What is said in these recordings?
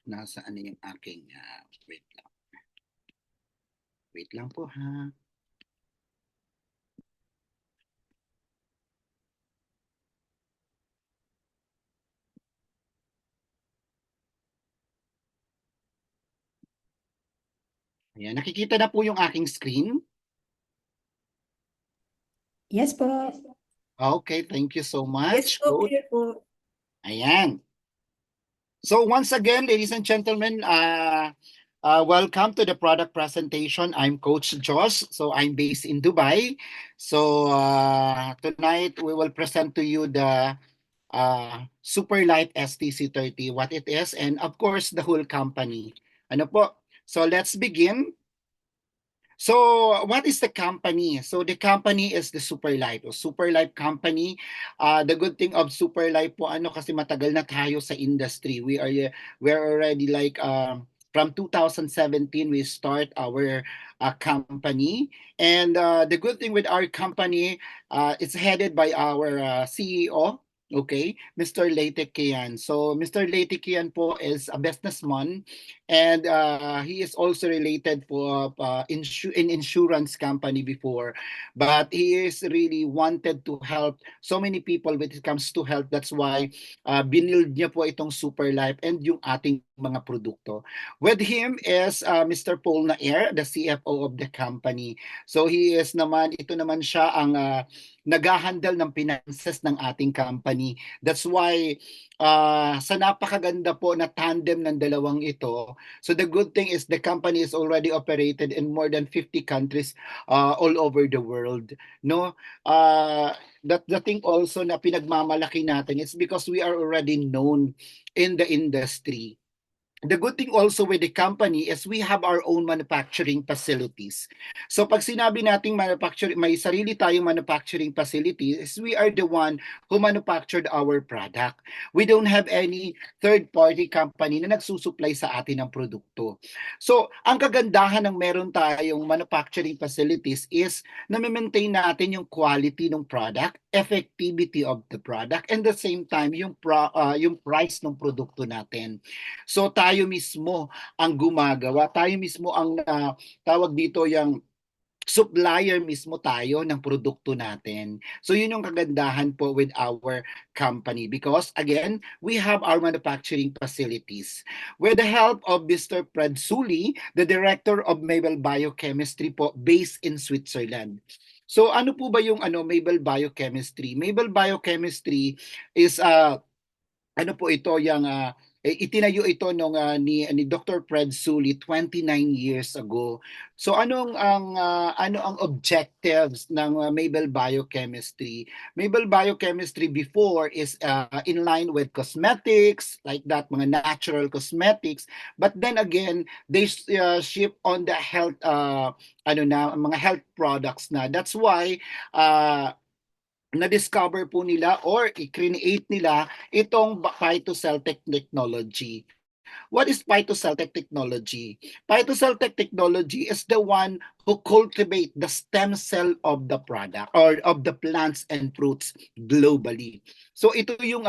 Nasaan na yung aking, wait lang po ha. Ayan, nakikita na po yung aking screen. Yes po. Okay, thank you so Yes much. po, Good. clear po. Ayan. So once again, ladies and gentlemen, welcome to the product presentation. I'm Coach Josh. So I'm based in Dubai. So tonight we will present to you the Superlight STC30, what it is, and of course the whole company. Ano po? So let's begin. So, what is the company? So, the company is the Superlight o Superlight company. The good thing of Superlight po ano kasi matagal na tayo sa industry. We're already like from 2017 we start our company, and the good thing with our company, it's headed by our CEO. Okay, Mr. Leyte Kian. So, Mr. Leyte Kian po is a businessman, and he is also related for in insurance company before, but he is really wanted to help so many people when it comes to health. That's why binild niya po itong Super Life and yung ating mga produkto. With him is Mr. Paul Nair, the CFO of the company. So he is naman, ito naman siya ang naghahandle ng finances ng ating company. That's why sa napakaganda po na tandem ng dalawang ito. So the good thing is the company is already operated in more than 50 countries all over the world. No, that the thing also na pinagmamalaki natin is because we are already known in the industry. The good thing also with the company is we have our own manufacturing facilities. So pag sinabi nating manufacturing, may sarili tayong manufacturing facilities, we are the one who manufactured our product. We don't have any third-party company na nagsusupply sa atin ng produkto. So ang kagandahan ng meron tayong manufacturing facilities is na maintain natin yung quality ng product, effectivity of the product, and the same time yung price ng produkto natin. So tayo mismo ang gumagawa, tayo mismo ang tawag dito yung supplier mismo tayo ng produkto natin. So yun yung kagandahan po with our company because again, we have our manufacturing facilities. With the help of Mr. Fred Suli, the director of Mabel Biochemistry po based in Switzerland. So ano po ba yung Mabel Biochemistry? Mabel Biochemistry is ano po ito yung itinayo ito nung ni Dr. Fred Sully 29 years ago. So ano ang objectives ng Mabel Biochemistry? Mabel Biochemistry before is in line with cosmetics, like that mga natural cosmetics, but then again they ship on the health mga health products na. That's why na-discover po nila or i-create nila itong phytoceltec technology. What is phytoceltec technology? Phytoceltec technology is the one who cultivate the stem cell of the product or of the plants and fruits globally. So ito yung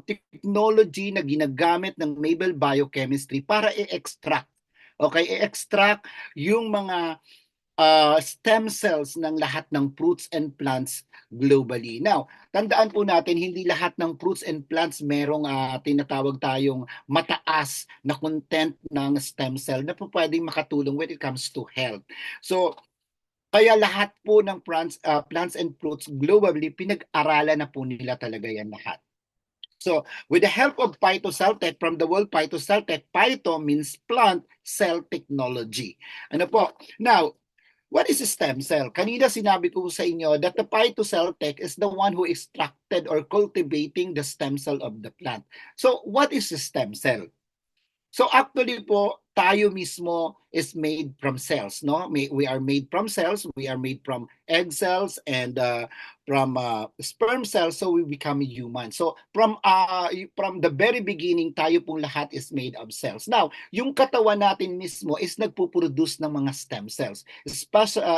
technology na ginagamit ng Mabel Biochemistry para i-extract. Okay, i-extract yung mga stem cells ng lahat ng fruits and plants globally. Now, tandaan po natin, hindi lahat ng fruits and plants merong tinatawag tayong mataas na content ng stem cell na po pwedeng makatulong when it comes to health. So, kaya lahat po ng plants and fruits globally, pinag-aralan na po nila talaga yan lahat. So, with the help of PhytoCellTech from the word PhytoCellTech, Phyto means plant cell technology. Ano po? Now, what is a stem cell? Kanina sinabi ko sa inyo that the phytoceltec is the one who extracted or cultivating the stem cell of the plant. So, what is a stem cell? So actually po, tayo mismo is made from cells, no? We are made from cells, we are made from egg cells and from sperm cells, so we become human. So from the very beginning, tayo pong lahat is made of cells. Now, yung katawan natin mismo is nagpo-produce ng mga stem cells,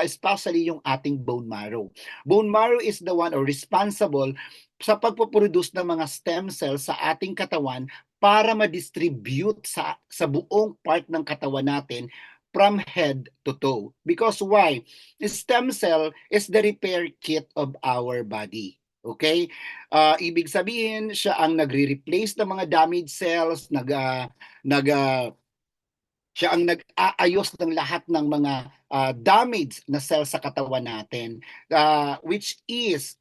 especially yung ating bone marrow. Bone marrow is the one or responsible sa pagpo-produce ng mga stem cells sa ating katawan para ma-distribute sa buong part ng katawan natin from head to toe. Because why? The stem cell is the repair kit of our body. Okay? Ibig sabihin, siya ang nagre-replace ng mga damaged cells, nag siya ang nag-aayos ng lahat ng mga damage na cells sa katawan natin, which is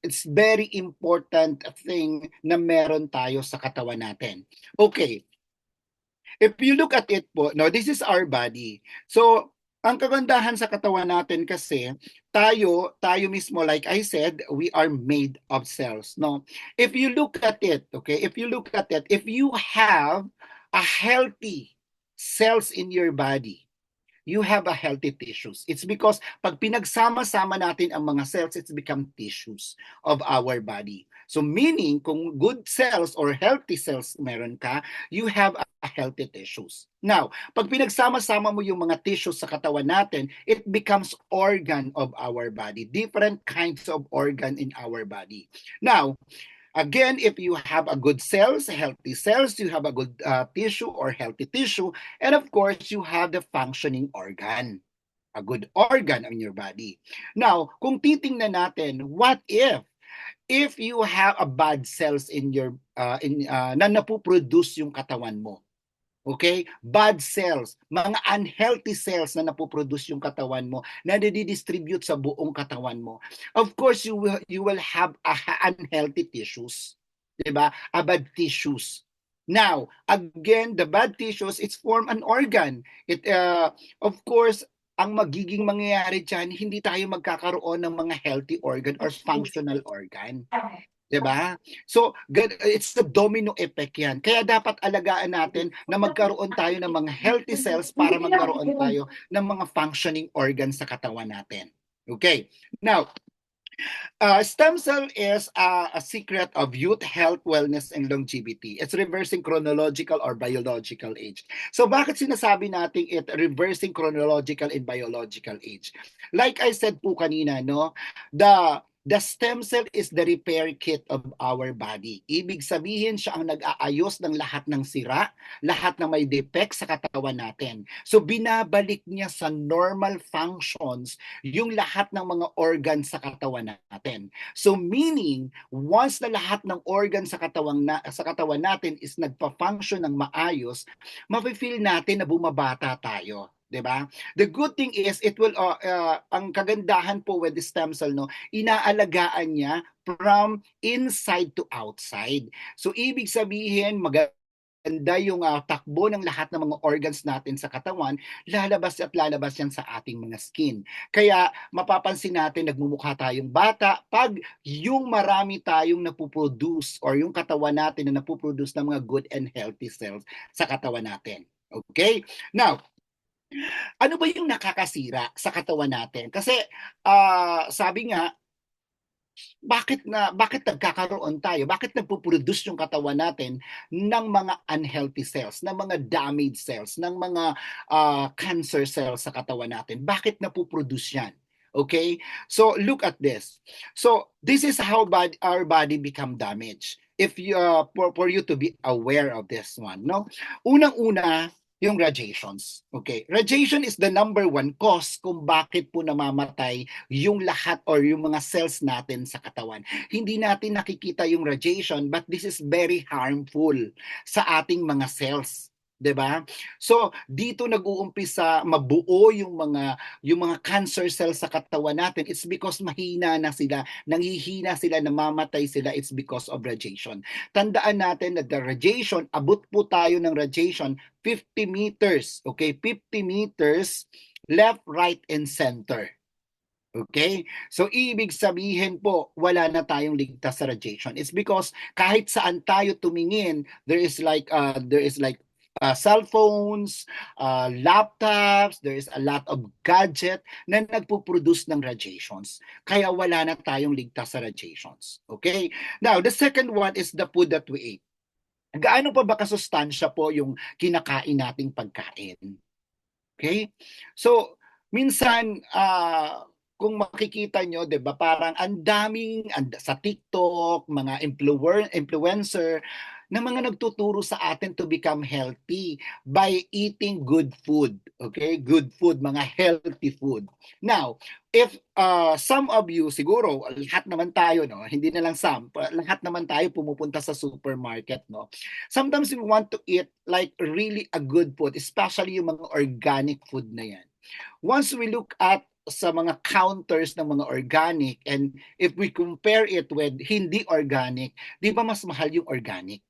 it's very important thing na meron tayo sa katawan natin. Okay, if you look at it po, no, this is our body. So, ang kagandahan sa katawan natin kasi, tayo mismo, like I said, we are made of cells, no? If you look at it, okay, if you have a healthy cells in your body, you have a healthy tissues. It's because pag pinagsama-sama natin ang mga cells, it's become tissues of our body. So meaning, kung good cells or healthy cells meron ka, you have a healthy tissues. Now, pag pinagsama-sama mo yung mga tissues sa katawan natin, it becomes organ of our body, different kinds of organ in our body. Now, again, if you have a good cells, healthy cells, you have a good tissue or healthy tissue, and of course, you have the functioning organ, a good organ in your body. Now, kung titingnan natin, what if you have a bad cells in your na napoproduce yung katawan mo? Okay? Bad cells, mga unhealthy cells na napoproduce yung katawan mo, na didistribute sa buong katawan mo. Of course, you will have unhealthy tissues. Diba? A bad tissues. Now, again, the bad tissues, it's form an organ. Of course, ang magiging mangyayari dyan, hindi tayo magkakaroon ng mga healthy organ or functional organ. Diba? So, it's the domino effect yan. Kaya dapat alagaan natin na magkaroon tayo ng mga healthy cells para magkaroon tayo ng mga functioning organs sa katawan natin. Okay. Now, stem cell is a secret of youth, health, wellness, and longevity. It's reversing chronological or biological age. So bakit sinasabi natin it reversing chronological and biological age? Like I said po kanina, no, the stem cell is the repair kit of our body. Ibig sabihin, siya ang nag-aayos ng lahat ng sira, lahat ng may defect sa katawan natin. So binabalik niya sa normal functions yung lahat ng mga organs sa katawan natin. So meaning, once na lahat ng organs sa katawan natin is nagpa-function ng maayos, mafe-feel natin na bumabata tayo. 'Di ba? The good thing is ang kagandahan po with the stem cell, no, inaalagaan niya from inside to outside. So ibig sabihin maganda yung takbo ng lahat ng mga organs natin sa katawan, lalabas at lalabas yan sa ating mga skin. Kaya mapapansin natin nagmumukha tayong bata pag yung marami tayong napoproduce or yung katawan natin na napoproduce ng mga good and healthy cells sa katawan natin. Okay? Now, ano ba yung nakakasira sa katawan natin? Kasi sabi nga, bakit nagkakaroon tayo? Bakit nagpo-produce yung katawan natin ng mga unhealthy cells, ng mga damaged cells, ng mga cancer cells sa katawan natin? Bakit napoproduce yan? Okay? So look at this. So this is how our body become damaged. If you for you to be aware of this one, no? Unang-una, yung radiations. Okay, radiation is the number one cause kung bakit po namamatay yung lahat or yung mga cells natin sa katawan. Hindi natin nakikita yung radiation, but this is very harmful sa ating mga cells. 'Di ba? So, dito nag-uumpisa mabuo yung mga cancer cells sa katawan natin. It's because mahina na sila, nanghihina sila, namamatay sila. It's because of radiation. Tandaan natin na the radiation, abot po tayo ng radiation 50 meters. Okay, 50 meters left, right, and center. Okay? So, ibig sabihin po, wala na tayong ligtas sa radiation. It's because kahit saan tayo tumingin, there is like cell phones, laptops, there is a lot of gadget na nagpo-produce ng radiations. Kaya wala na tayong ligtas sa radiations. Okay? Now, the second one is the food that we eat. Gaano pa ba kasustansya po yung kinakain nating pagkain? Okay? So, minsan, kung makikita nyo, 'di ba, parang ang daming sa TikTok, mga influencer na mga nagtuturo sa atin to become healthy by eating good food. Okay? Good food, mga healthy food. Now, if some of you, siguro, lahat naman tayo, no? Hindi na lang some, lahat naman tayo pumupunta sa supermarket, no? Sometimes we want to eat like really a good food, especially yung mga organic food na yan. Once we look at sa mga counters ng mga organic and if we compare it with hindi organic, di ba mas mahal yung organic?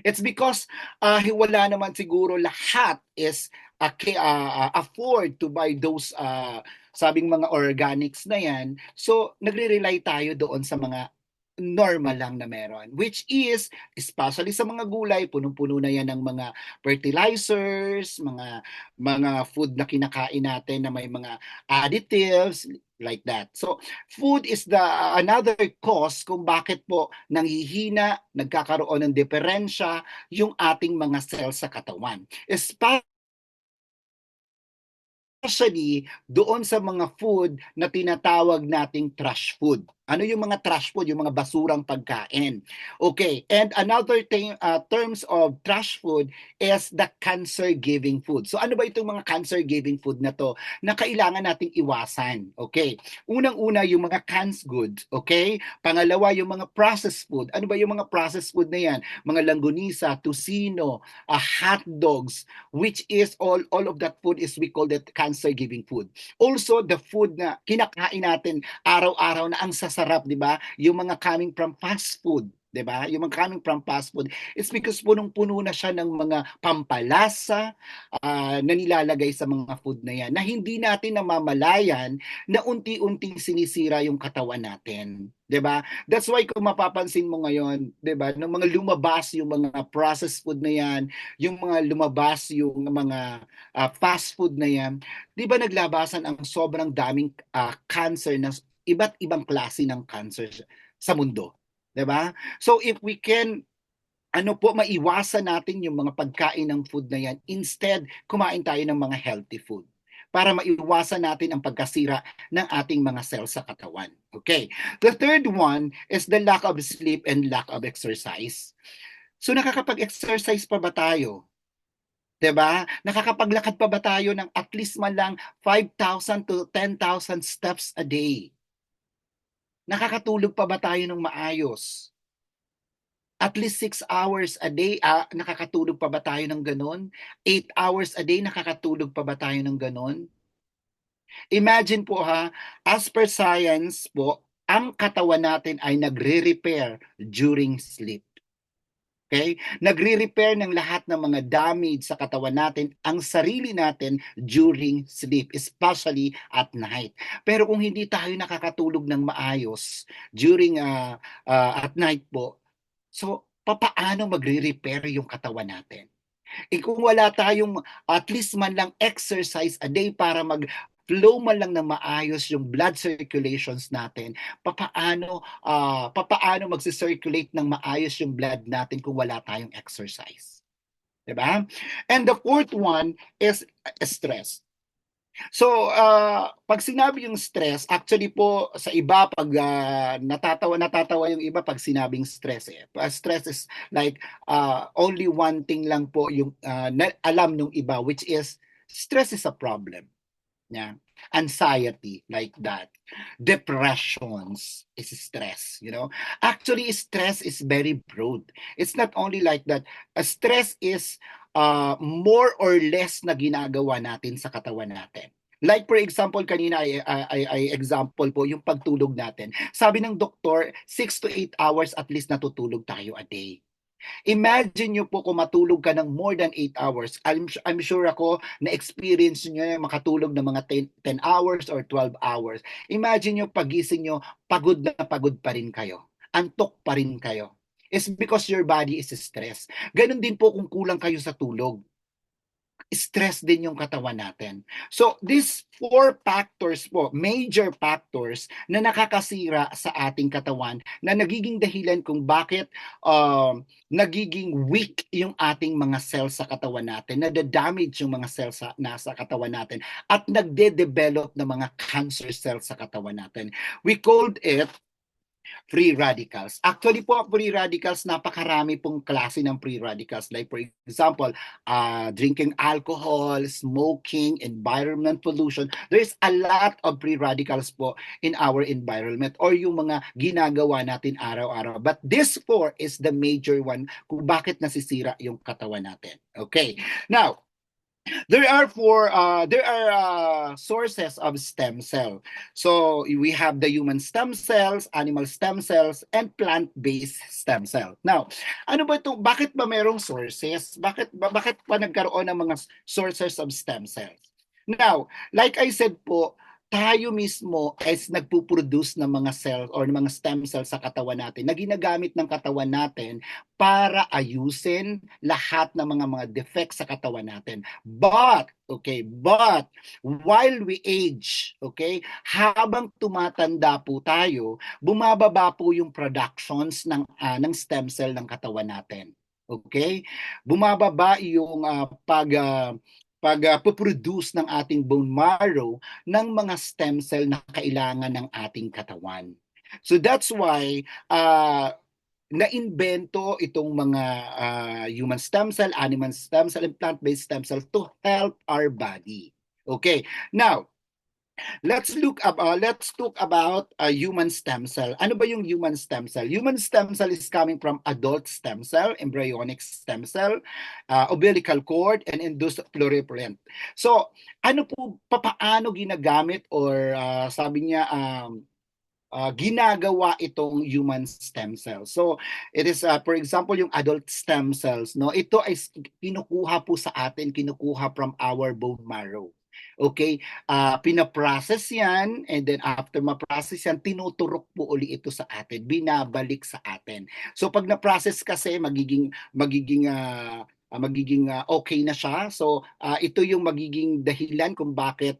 It's because wala naman siguro lahat is afford to buy those sabing mga organics na yan. So nagre-rely tayo doon sa mga normal lang na meron, which is especially sa mga gulay, punong-puno na yan ng mga fertilizers, mga food na kinakain natin na may mga additives like that. So food is the another cause kung bakit po nanghihina, nagkakaroon ng diferensya yung ating mga cells sa katawan. Especially doon sa mga food na tinatawag nating trash food. Ano yung mga trash food? Yung mga basurang pagkain. Okay, and another thing, terms of trash food is the cancer-giving food. So ano ba itong mga cancer-giving food na to na kailangan nating iwasan? Okay, unang-una yung mga canned goods. Okay, pangalawa yung mga processed food. Ano ba yung mga processed food na yan? Mga langgonisa, tocino, hot dogs, which is all of that food is we call that cancer-giving food. Also, the food na kinakain natin araw-araw na ang sasarap, di ba? Yung mga coming from fast food, di ba? Yung mga coming from fast food, it's because punong-puno na siya ng mga pampalasa na nilalagay sa mga food na yan na hindi natin namamalayan na unti-unting sinisira yung katawan natin. 'Di ba? That's why kung mapapansin mo ngayon, 'di ba, nung mga lumabas yung mga processed food na yan, yung mga lumabas yung mga fast food na yan, 'di ba naglabasan ang sobrang daming cancer na iba't ibang klase ng cancer sa mundo, 'di ba? So if we can maiwasan natin yung mga pagkain ng food na yan, instead kumain tayo ng mga healthy food para maiwasan natin ang pagkasira ng ating mga cells sa katawan. Okay. The third one is the lack of sleep and lack of exercise. So nakakapag-exercise pa ba tayo? 'Di ba? Nakakapaglakad pa ba tayo ng at least man lang 5,000 to 10,000 steps a day? Nakakatulog pa ba tayo ng maayos? At least 6 hours a day, nakakatulog pa ba tayo ng ganon? 8 hours a day, nakakatulog pa ba tayo ng ganon? Imagine po ha, as per science po, ang katawan natin ay nagre-repair during sleep. Okay? Nagre-repair ng lahat ng mga damage sa katawan natin ang sarili natin during sleep, especially at night. Pero kung hindi tayo nakakatulog ng maayos during at night po, so papaano magre-repair yung katawan natin? Kung wala tayong at least man lang exercise a day para flow man lang ng maayos yung blood circulations natin, papaano magsi-circulate ng maayos yung blood natin kung wala tayong exercise? 'Di ba? And the fourth one is stress. So, pag sinabi yung stress, actually po sa iba pag natatawa yung iba pag sinabing stress eh. Stress is like only one thing lang po yung alam nung iba, which is stress is a problem. Yeah. Anxiety, like that. Depressions is stress. Actually, stress is very broad. It's not only like that. Stress is more or less na ginagawa natin sa katawan natin. Like for example, kanina ay example po yung pagtulog natin. Sabi ng doktor, 6 to 8 hours at least natutulog tayo a day. Imagine nyo po kung matulog ka ng more than 8 hours. I'm sure ako na-experience nyo yung makatulog ng mga 10 hours or 12 hours. Imagine nyo pagising nyo, pagod na pagod pa rin kayo. Antok pa rin kayo. It's because your body is stressed. Ganon din po kung kulang kayo sa tulog. stress din yung katawan natin. So, these four factors po, major factors na nakakasira sa ating katawan na nagiging dahilan kung bakit nagiging weak yung ating mga cells sa katawan natin, nadadamage yung mga cells sa nasa katawan natin at nagde-develop ng mga cancer cells sa katawan natin. We called it free radicals. Actually po, free radicals, napakarami pong klase ng free radicals. Like for example, drinking alcohol, smoking, environment pollution. There's a lot of free radicals po in our environment or yung mga ginagawa natin araw-araw. But this four is the major one kung bakit nasisira yung katawan natin. Okay. Now, there are sources of stem cell. So we have the human stem cells, animal stem cells, and plant-based stem cell. Now, ano ba ito? Bakit ba merong sources? Bakit pa nagkaroon ng mga sources of stem cells? Now, like I said po, tayo mismo is nagpo-produce ng mga cells or ng mga stem cells sa katawan natin na ginagamit ng katawan natin para ayusin lahat ng mga defects sa katawan natin. But while we age, habang tumatanda po tayo, bumababa po yung productions ng stem cell ng katawan natin. Okay? Bumababa yung pag-produce ng ating bone marrow ng mga stem cell na kailangan ng ating katawan. So that's why na-invento itong mga human stem cell, animal stem cell, and plant-based stem cell to help our body. Okay. Now, let's talk about human stem cell. Ano ba yung human stem cell? Human stem cell is coming from adult stem cell, embryonic stem cell, umbilical cord, and induced pluripotent. So, paano ginagamit or sabi niya, ginagawa itong human stem cells. So, it is, for example, yung adult stem cells, no? Ito ay kinukuha po sa atin, kinukuha from our bone marrow. Okay? Pinaprocess yan, and then after ma-process yan, tinuturok po uli ito sa atin, binabalik sa atin. So, pag na-process kasi, magiging okay na siya. So, ito yung magiging dahilan kung bakit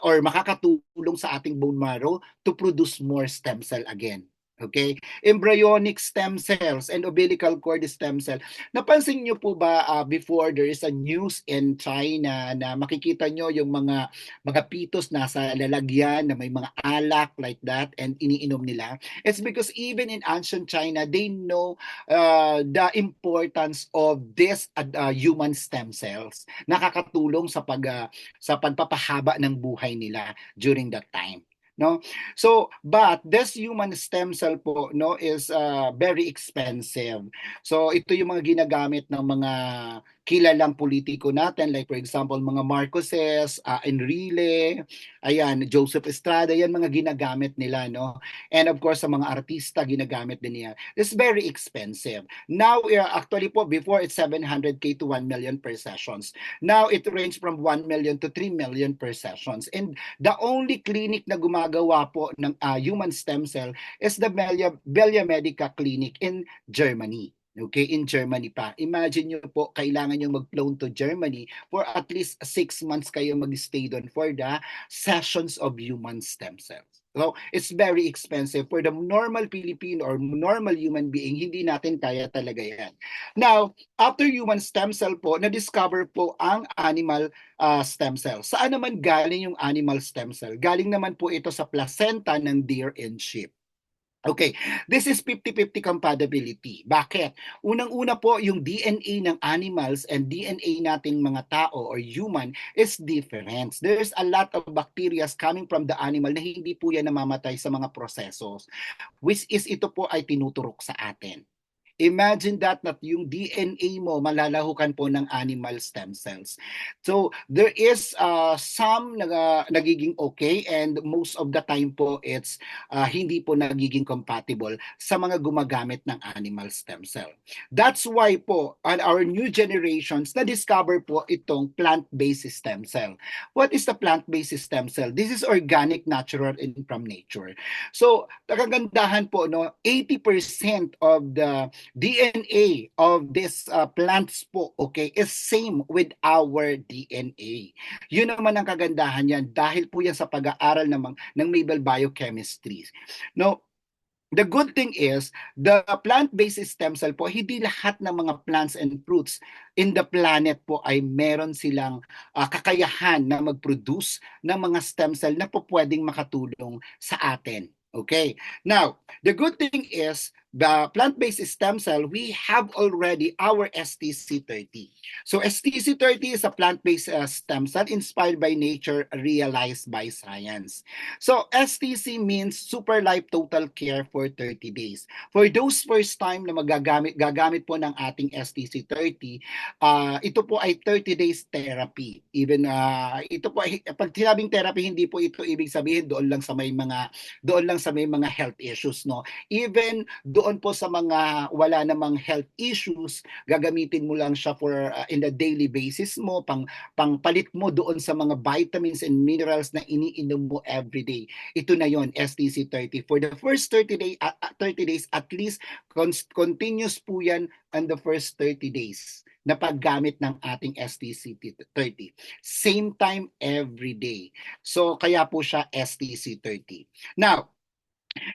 or makakatulong sa ating bone marrow to produce more stem cell again. Okay? Embryonic stem cells and umbilical cord stem cell. Napansin niyo po ba before there is a news in China na makikita niyo yung mga pitos nasa lalagyan na may mga alak like that and iniinom nila? It's because even in ancient China, they know the importance of this human stem cells. Nakakatulong sa pagpapahaba ng buhay nila during that time. No, so but this human stem cell po, no, is very expensive. So ito yung mga ginagamit ng mga kilalang politiko natin, like for example mga Marcoses, Enrile, ayan, Joseph Estrada, yan mga ginagamit nila, no, and of course sa mga artista ginagamit din niya. It's very expensive. Now actually po, before it's 700K to 1 million per sessions. Now it range from 1 million to 3 million per sessions, and the only clinic na gumagawa po ng human stem cell is the Belia Medica Clinic in Germany. Okay, in Germany pa. Imagine nyo po, kailangan nyo mag-flown to Germany for at least 6 months kayo mag-stay doon for the sessions of human stem cells. So, it's very expensive. For the normal Filipino or normal human being, hindi natin kaya talaga yan. Now, after human stem cell po, na-discover po ang animal stem cell. Saan naman galing yung animal stem cell? Galing naman po ito sa placenta ng deer and sheep. Okay, this is 50-50 compatibility. Bakit? Unang-una po, yung DNA ng animals and DNA nating mga tao or human is different. There's a lot of bacteria coming from the animal na hindi po yan namamatay sa mga prosesos, which is ito po ay tinuturok sa atin. Imagine that yung DNA mo malalahukan po ng animal stem cells. So there is some nagiging okay, and most of the time po it's hindi po nagiging compatible sa mga gumagamit ng animal stem cell. That's why po on our new generations na-discover po itong plant-based stem cell. What is the plant-based stem cell? This is organic, natural, and from nature. So kagandahan po, no, 80% of the DNA of this plants po, okay, is same with our DNA. Yun naman ang kagandahan yan dahil po yan sa pag-aaral ng Mabel Biochemistry. No, the good thing is, the plant-based stem cell po, hindi lahat ng mga plants and fruits in the planet po ay meron silang kakayahan na mag-produce ng mga stem cell na po pwedeng makatulong sa atin. Okay. Now, the good thing is, the plant-based stem cell, we have already our STC30. So STC30 is a plant-based stem cell inspired by nature, realized by science. So STC means Super Life Total Care for 30 days. For those first time na gagamit po ng ating STC30, ito po ay 30 days therapy. Even ito po ay, pag sinabing therapy, hindi po ito ibig sabihin doon lang sa may mga health issues, no. Even doon po sa mga wala namang health issues, gagamitin mo lang siya for in the daily basis mo, pangpalit mo doon sa mga vitamins and minerals na iniinom mo every day. Ito na yon, STC30. For the first 30 days at least, continuous po yan on the first 30 days na paggamit ng ating STC30. Same time every day. So kaya po siya STC30. Now,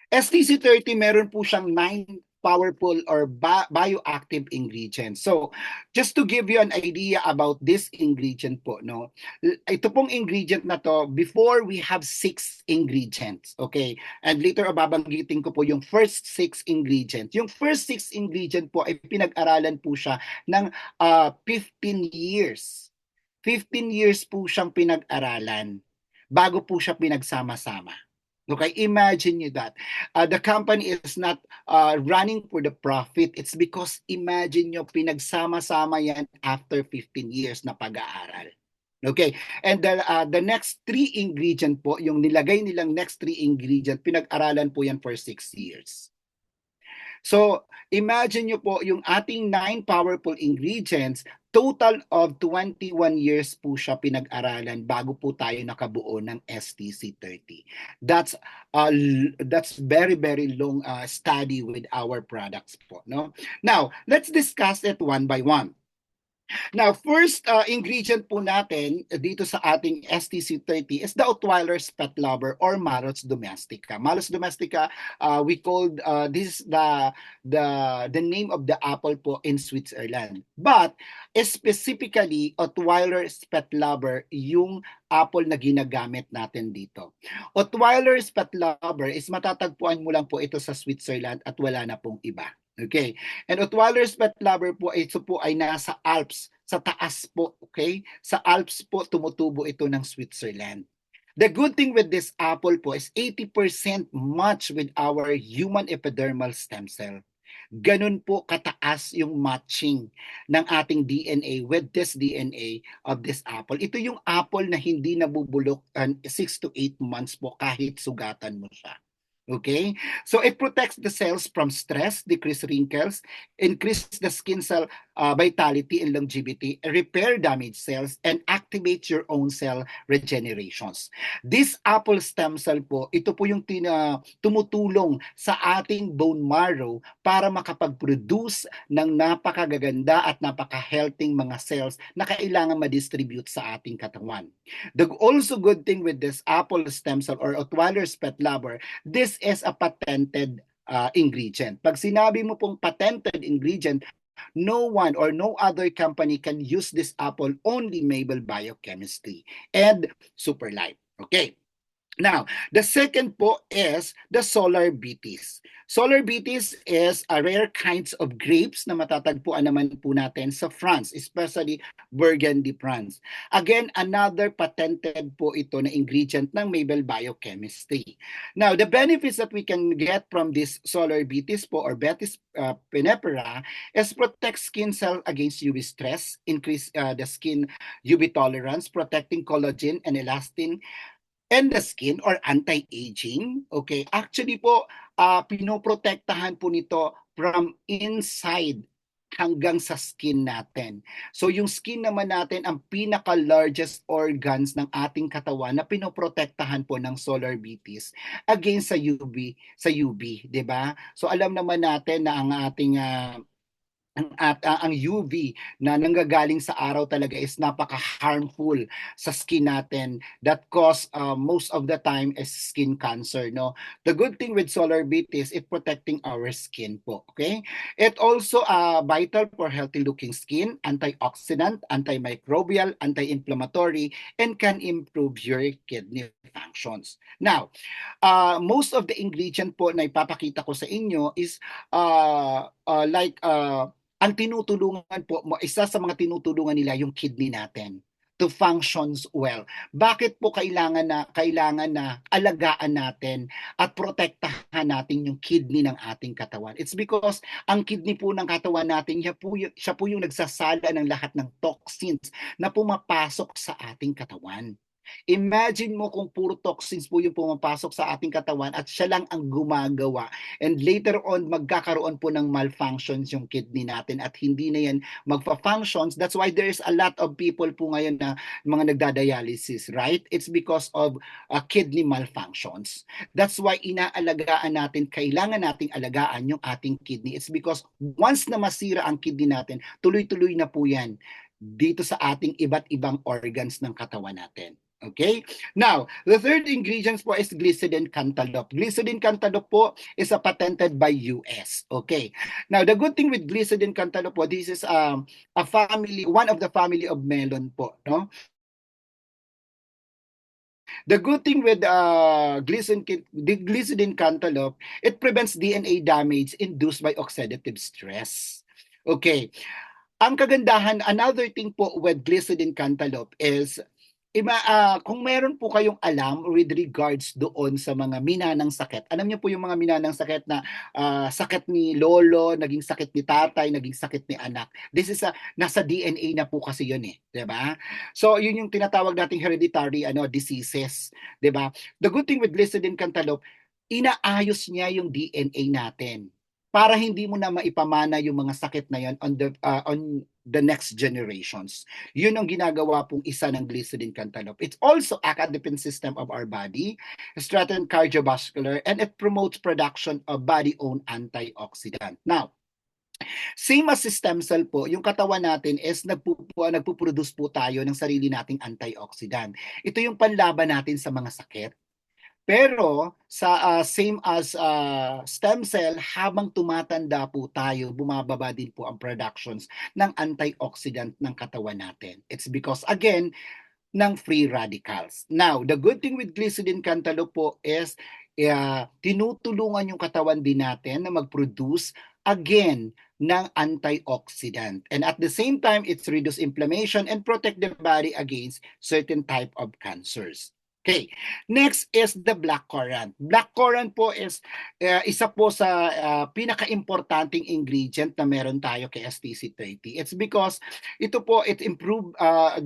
STC30, meron po siyang 9 powerful or bioactive ingredients. So, just to give you an idea about this ingredient po, no? Ito pong ingredient na to, before we have 6 ingredients, okay? And later, babanggitin ko po yung first 6 ingredients. Yung first 6 ingredient po ay pinag-aralan po siya ng 15 years. 15 years po siyang pinag-aralan bago po siya pinagsama-sama. Okay, imagine you that. The company is not running for the profit. It's because imagine nyo, pinagsama-sama yan after 15 years na pag-aaral. Okay, and the next 3 ingredient po, yung nilagay nilang next 3 ingredient, pinag-aralan po yan for 6 years. So, imagine nyo po, yung ating 9 powerful ingredients, total of 21 years po siya pinag-aralan bago po tayo nakabuo ng STC30. That's very long study with our products po, no? Now, let's discuss it one by one. Now, first ingredient po natin dito sa ating STC30 is the Ottweiler's Pet Lover or Malus domestica. Malus domestica, we called this is the name of the apple po in Switzerland. But specifically, Ottweiler's Pet Lover yung apple na ginagamit natin dito. Ottweiler's Pet Lover is matatagpuan mo lang po ito sa Switzerland at wala na pong iba. Okay. And Ottweiler's Pet Lover po, ito po ay nasa Alps, sa taas po, okay? Sa Alps po tumutubo ito ng Switzerland. The good thing with this apple po is 80% match with our human epidermal stem cell. Ganun po kataas yung matching ng ating DNA with this DNA of this apple. Ito yung apple na hindi nabubulok 6 to 8 months po kahit sugatan mo siya. Okay, so it protects the cells from stress, decrease wrinkles, increase the skin cell vitality and longevity, repair damaged cells, and activate your own cell regenerations. This apple stem cell po, ito po yung tumutulong sa ating bone marrow para makapag-produce ng napakagaganda at napaka-healthy mga cells na kailangan ma-distribute sa ating katawan. The also good thing with this apple stem cell or Ottweiler's Pet Lover, this is a patented ingredient. Pag sinabi mo pong patented ingredient, no one or no other company can use this apple, only Mabel Biochemistry and Superlife. Okay. Now, the second po is the solar beeties. Solar beeties is a rare kinds of grapes na matatagpuan naman po natin sa France, especially Burgundy, France. Again, another patented po ito na ingredient ng Mabel Biochemistry. Now, the benefits that we can get from this solar beeties po or Betis pinipera is protect skin cell against UV stress, increase the skin UV tolerance, protecting collagen and elastin, and the skin or anti-aging. Okay, actually po, pinoprotektahan po nito from inside hanggang sa skin natin. So yung skin naman natin ang pinaka-largest organs ng ating katawan na pinoprotektahan po ng solar BTs against sa UV, 'di ba? So alam naman natin na ang ating ang UV na nanggagaling sa araw talaga is napaka-harmful sa skin natin that cause most of the time is skin cancer, no? The good thing with solar beat is it protecting our skin po, okay? It also vital for healthy looking skin, antioxidant, antimicrobial, anti-inflammatory, and can improve your kidney functions. Now, most of the ingredient po na ipapakita ko sa inyo is ang tinutulungan po, isa sa mga tinutulungan nila yung kidney natin to functions well. Bakit po kailangan na alagaan natin at protektahan natin yung kidney ng ating katawan? It's because ang kidney po ng katawan natin, siya po yung nagsasala ng lahat ng toxins na pumapasok sa ating katawan. Imagine mo kung puro toxins po yung pumapasok sa ating katawan at siya lang ang gumagawa. And later on, magkakaroon po ng malfunctions yung kidney natin at hindi na yan magpa-functions. That's why there's a lot of people po ngayon na mga nagdadialysis, right? It's because of kidney malfunctions. That's why inaalagaan natin, kailangan nating alagaan yung ating kidney. It's because once na masira ang kidney natin, tuloy-tuloy na po yan dito sa ating iba't ibang organs ng katawan natin. Okay? Now, the third ingredient po is glycidine cantaloupe. Glycidine cantaloupe po is patented by US. Okay. Now, the good thing with glycidine cantaloupe po, this is one of the family of melon po, no? The good thing with glycidine cantaloupe, it prevents DNA damage induced by oxidative stress. Okay. Ang kagandahan, another thing po with glycidine cantaloupe is kung meron po kayong alam with regards doon sa mga minanang sakit. Alam niyo po yung mga minanang sakit na sakit ni lolo, naging sakit ni tatay, naging sakit ni anak. This is nasa DNA na po kasi yun eh, 'di ba? So yun yung tinatawag nating hereditary diseases, 'di ba? The good thing with glycidine cantaloupe, inaayos niya yung DNA natin para hindi mo na maipamana yung mga sakit na yon on the next generations. Yun ang ginagawa pong isa ng glycerin cantaloupe. It also acts at the defense system of our body, strengthens cardiovascular, and it promotes production of body-owned antioxidant. Now, same as stem cell po, yung katawan natin is nagpuproduce po tayo ng sarili nating antioxidant. Ito yung panlaban natin sa mga sakit. Pero sa same as stem cell, habang tumatanda po tayo, bumababa din po ang productions ng antioxidant ng katawan natin. It's because again ng free radicals. Now, the good thing with glycidine cantaloupe po is tinutulungan yung katawan din natin na mag-produce again ng antioxidant. And at the same time, it's reduce inflammation and protect the body against certain type of cancers. Okay, next is the black currant. Black currant po is isa po sa pinaka-importanting ingredient na meron tayo kay STC30. It's because ito po, it improve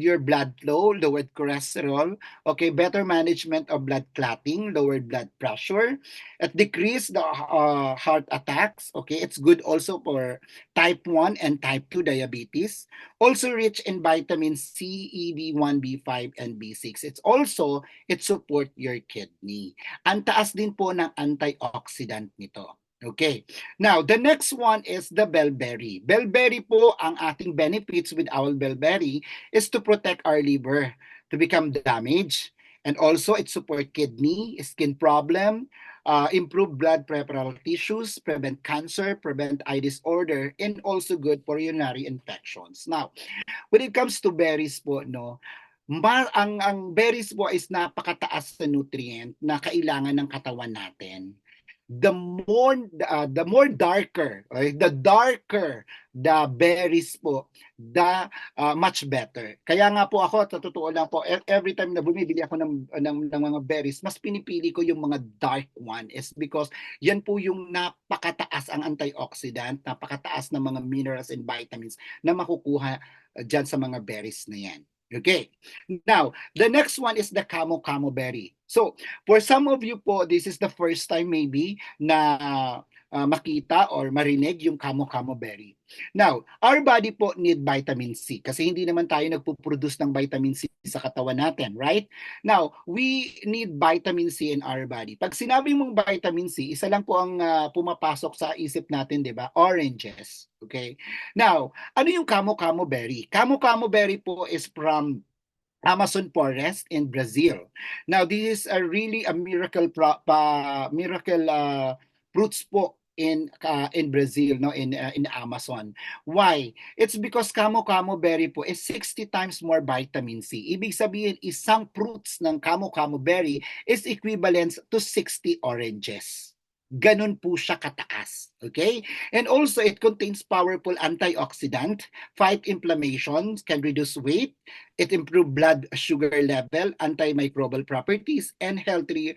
your blood flow, lowered cholesterol, okay, better management of blood clotting, lowered blood pressure, it decrease the heart attacks, okay, it's good also for type 1 and type 2 diabetes, also rich in vitamin C, E, B1, B5, and B6. It support your kidney. Ang taas din po ng antioxidant nito. Okay. Now, the next one is the bellberry. Bellberry po, ang ating benefits with our bellberry is to protect our liver to become damaged. And also, it support kidney, skin problem, improve blood peripheral tissues, prevent cancer, prevent eye disorder, and also good for urinary infections. Now, when it comes to berries po, no, ang berries po is napakataas na nutrient na kailangan ng katawan natin. The more darker, okay, the darker the berries po, the much better. Kaya nga po ako, sa totoo lang po, every time na bumibili ako ng mga berries, mas pinipili ko yung mga dark one is because yan po yung napakataas ang antioxidant, napakataas ng mga minerals and vitamins na makukuha dyan sa mga berries na yan. Okay. Now, the next one is the camo berry. So, for some of you po, this is the first time maybe na makita or marinig yung kamo-kamo berry. Now, our body po need vitamin C kasi hindi naman tayo nagpo-produce ng vitamin C sa katawan natin, right? Now, we need vitamin C in our body. Pag sinabi mong vitamin C, isa lang po ang pumapasok sa isip natin, 'di ba? Oranges. Okay? Now, ano yung kamo-kamo berry? Kamo-kamo berry po is from Amazon forest in Brazil. Now, this is a really a miracle fruits po in Brazil, no, in Amazon. Why? It's because kamo-kamo berry po is 60 times more vitamin C. Ibig sabihin, isang fruits ng kamo-kamo berry is equivalent to 60 oranges. Ganun po siya kataas. Okay? And also, it contains powerful antioxidant, fight inflammation, can reduce weight, it improves blood sugar level, antimicrobial properties, and healthier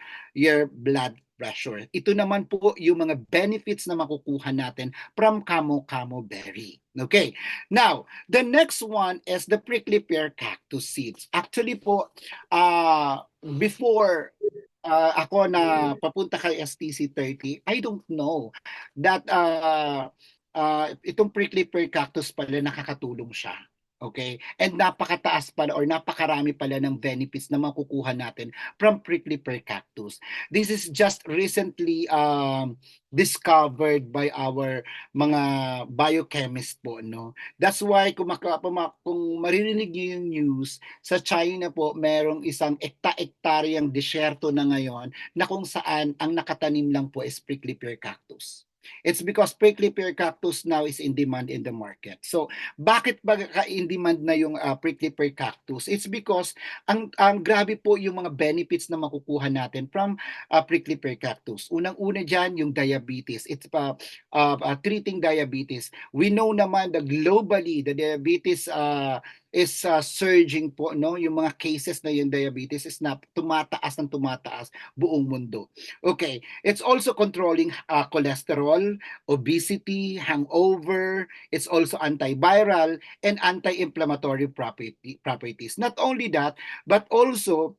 blood pressure. Ito naman po yung mga benefits na makukuha natin from kamo-kamo berry. Okay. Now, the next one is the prickly pear cactus seeds. Actually po, before ako na papunta kay STC30, I don't know that itong prickly pear cactus pala nakakatulong siya. Okay? And napakataas pala or napakarami pala ng benefits na makukuha natin from prickly pear cactus. This is just recently discovered by our mga biochemist po, no? That's why kung maririnig niyo yung news, sa China po merong isang ekta-ektaryang disyerto na ngayon na kung saan ang nakatanim lang po is prickly pear cactus. It's because prickly pear cactus now is in demand in the market. So, bakit ba in demand na yung prickly pear cactus? It's because ang grabe po yung mga benefits na makukuha natin from prickly pear cactus. Unang-una dyan, yung diabetes. It's treating diabetes. We know naman that globally, the diabetes is surging po, no? Yung mga cases na yung diabetes is na tumataas ng tumataas buong mundo. Okay, it's also controlling cholesterol, obesity, hangover. It's also antiviral and anti-inflammatory properties. Not only that, but also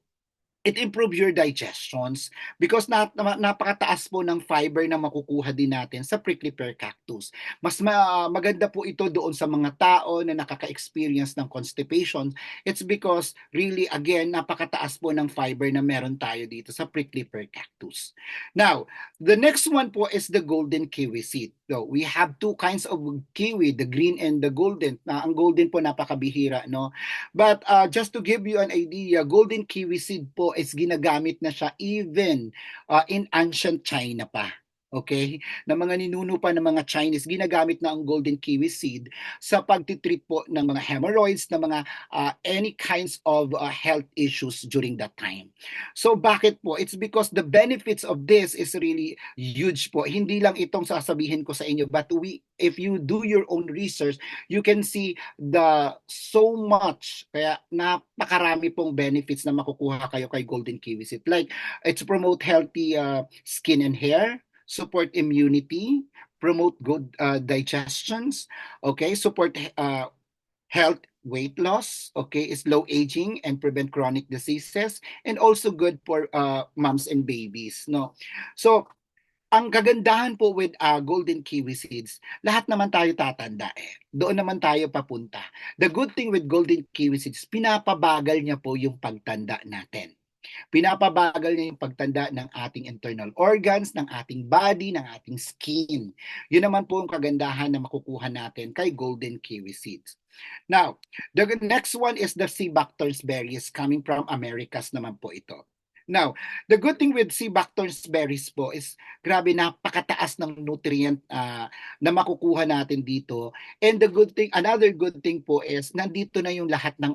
it improves your digestions because napakataas po ng fiber na makukuha din natin sa prickly pear cactus. Mas maganda po ito doon sa mga tao na nakaka-experience ng constipation. It's because really, again, napakataas po ng fiber na meron tayo dito sa prickly pear cactus. Now, the next one po is the golden kiwi seed. So, we have two kinds of kiwi, the green and the golden. Ang golden po napakabihira, no? But just to give you an idea, golden kiwi seed po is ginagamit na siya even in ancient China pa. Okay? Na mga ninuno pa ng mga Chinese, ginagamit na ang golden kiwi seed sa pagtitreat po ng mga hemorrhoids, ng mga any kinds of health issues during that time. So bakit po? It's because the benefits of this is really huge po. Hindi lang itong sasabihin ko sa inyo, but if you do your own research, you can see the so much, kaya napakarami pong benefits na makukuha kayo kay golden kiwi seed. Like, it's promote healthy skin and hair, support immunity, promote good digestions, okay, support health, weight loss, okay, slow aging and prevent chronic diseases, and also good for moms and babies, no? So, ang kagandahan po with golden kiwi seeds, lahat naman tayo tatanda eh. Doon naman tayo papunta. The good thing with golden kiwi seeds, pinapabagal niya po yung pagtanda natin. Pinapabagal niya yung pagtanda ng ating internal organs, ng ating body, ng ating skin. Yun naman po yung kagandahan na makukuha natin kay golden kiwi seeds. Now, the next one is the sea buckthorn berries coming from Americas naman po ito. Now, the good thing with sea buckthorn berries po is grabe napakataas ng nutrient na makukuha natin dito. And the good thing, another good thing po is nandito na yung lahat ng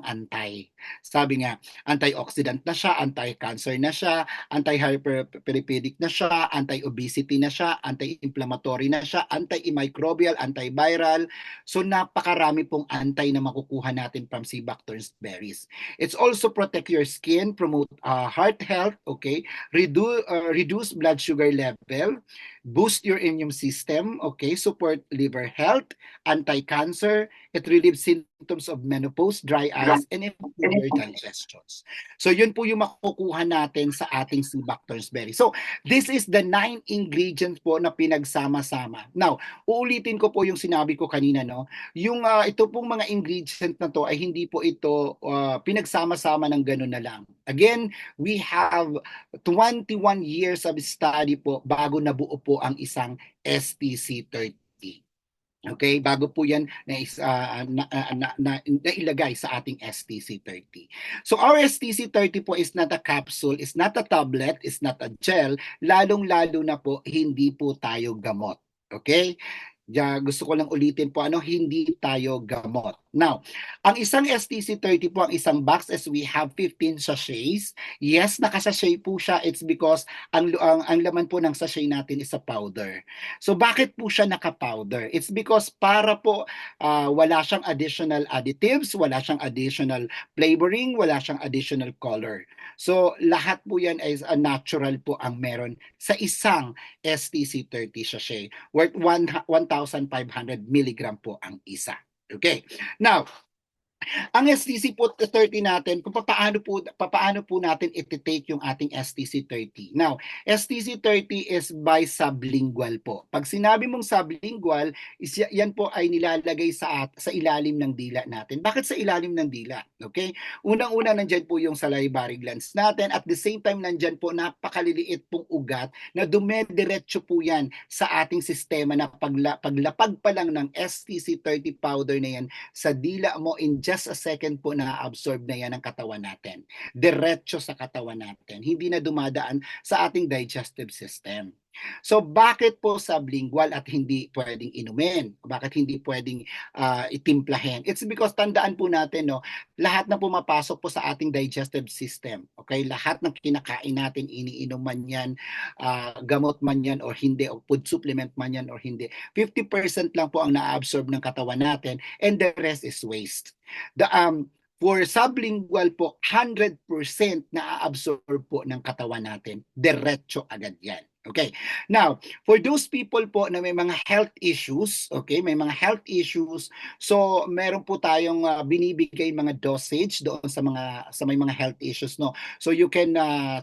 Sabi nga, antioxidant na siya, anti-cancer na siya, anti-hyperlipidemic na siya, anti-obesity na siya, anti-inflammatory na siya, anti-microbial, antiviral. So napakarami pong anti na makukuha natin from sea buckthorn berries. It's also protect your skin, promote heart health, okay? Reduce blood sugar level, boost your immune system, okay, support liver health, anti-cancer, it relieves symptoms of menopause, dry eyes, and improve your digestions. So yun po yung makukuha natin sa ating sea Buckthorn's berry. So this is the 9 ingredients po na pinagsama-sama. Now, uulitin ko po yung sinabi ko kanina, no? Yung ito pong mga ingredients na to ay hindi po ito pinagsama-sama ng ganun na lang. Again, we have 21 years of study po bago nabuo po ang isang STC30. Okay, bago po yan nailagay sa ating STC30. So our STC30 po is not a capsule, is not a tablet, is not a gel, lalong-lalo na po hindi po tayo gamot. Okay? Gusto ko lang ulitin po, hindi tayo gamot. Now, ang isang STC30 po, ang isang box is we have 15 sachets. Yes, nakasachet po siya. It's because ang laman po ng sachet natin is a powder. So, bakit po siya naka-powder? It's because para po wala siyang additional additives, wala siyang additional flavoring, wala siyang additional color. So, lahat po yan is a natural po ang meron sa isang STC30 sachet worth 1,500 milligram po ang isa. Okay. Now, ang STC po 30 natin, kung paano po natin i-take yung ating STC 30. Now, STC 30 is by sublingual po. Pag sinabi mong sublingual, yan po ay nilalagay sa ilalim ng dila natin. Bakit sa ilalim ng dila? Okay? Unang-una nandyan po yung salivary glands natin. At the same time, nandyan po napakaliliit pong ugat na dumediretso po yan sa ating sistema na paglapag pa lang ng STC 30 powder na yan sa dila mo in just a second po na-absorb na yan ng katawan natin. Diretso sa katawan natin. Hindi na dumadaan sa ating digestive system. So bakit po sublingual at hindi pwedeng inumin? Bakit hindi pwedeng itimplahin? It's because tandaan po natin, no, lahat na pumapasok po sa ating digestive system, okay? Lahat ng kinakain natin, iniinom man yan, gamot man yan or hindi, o food supplement man yan or hindi, 50% lang po ang na-absorb ng katawan natin and the rest is waste. For sublingual po, 100% na-absorb po ng katawan natin. Diretso agad yan. Okay. Now, for those people po na may mga health issues, okay, may mga health issues, so meron po tayong binibigay mga dosage doon sa may mga health issues, no. So you can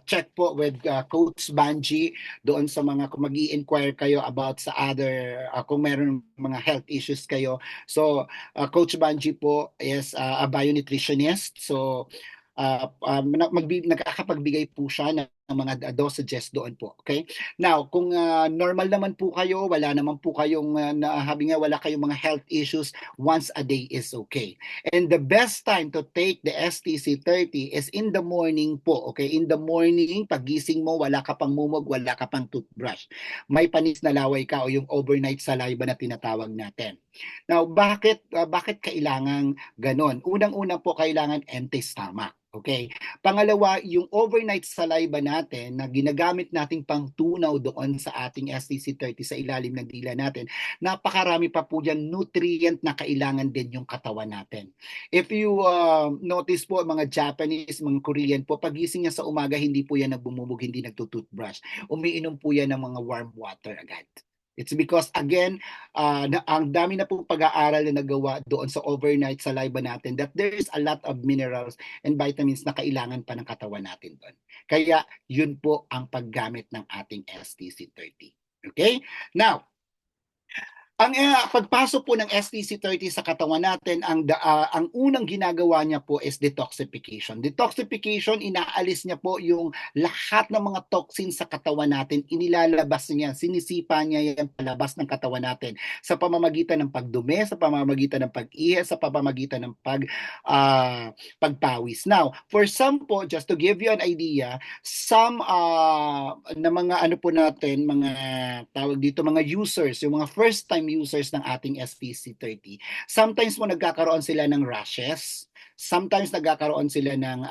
check po with Coach Banji doon sa mga kung magi-inquire kayo about sa other kung meron mga health issues kayo. So Coach Banji po is a bionutritionist. So nakakapagbigay po siya ng mga dosages doon po. Okay? Now, kung normal naman po kayo, wala naman po kayong wala kayong mga health issues, once a day is okay. And the best time to take the STC30 is in the morning po. Okay? In the morning, pagising mo, wala ka pang mumog, wala ka pang toothbrush. May panis na laway ka o yung overnight saliva na tinatawag natin. Now, bakit kailangan ganon? Unang-una po, kailangan empty stomach. Okay. Pangalawa, yung overnight saliva natin na ginagamit nating pangtunaw doon sa ating STC30 sa ilalim ng dila natin, napakarami pa po dyan nutrient na kailangan din yung katawan natin. If you notice po, mga Japanese, mga Korean po, pagising niya sa umaga, hindi po yan nagbumubog, hindi nagtutoothbrush. Umiinom po yan ng mga warm water agad. It's because, again, ang dami na pong pag-aaral na nagawa doon sa overnight saliva natin that there is a lot of minerals and vitamins na kailangan pa ng katawan natin doon. Kaya, yun po ang paggamit ng ating STC30. Okay? Now, ang pagpasok po ng STC30 sa katawan natin, ang unang ginagawa niya po is detoxification. Detoxification, inaalis niya po yung lahat ng mga toxins sa katawan natin, inilalabas niya, sinisipa niya yan palabas ng katawan natin sa pamamagitan ng pagdumi, sa pamamagitan ng pag-ihi, sa pamamagitan ng pagpawis. Now, for some po, just to give you an idea, some na mga mga tawag dito, mga users, yung mga first time users ng ating STC30, sometimes mo nagkakaroon sila ng rashes, sometimes nagkakaroon sila ng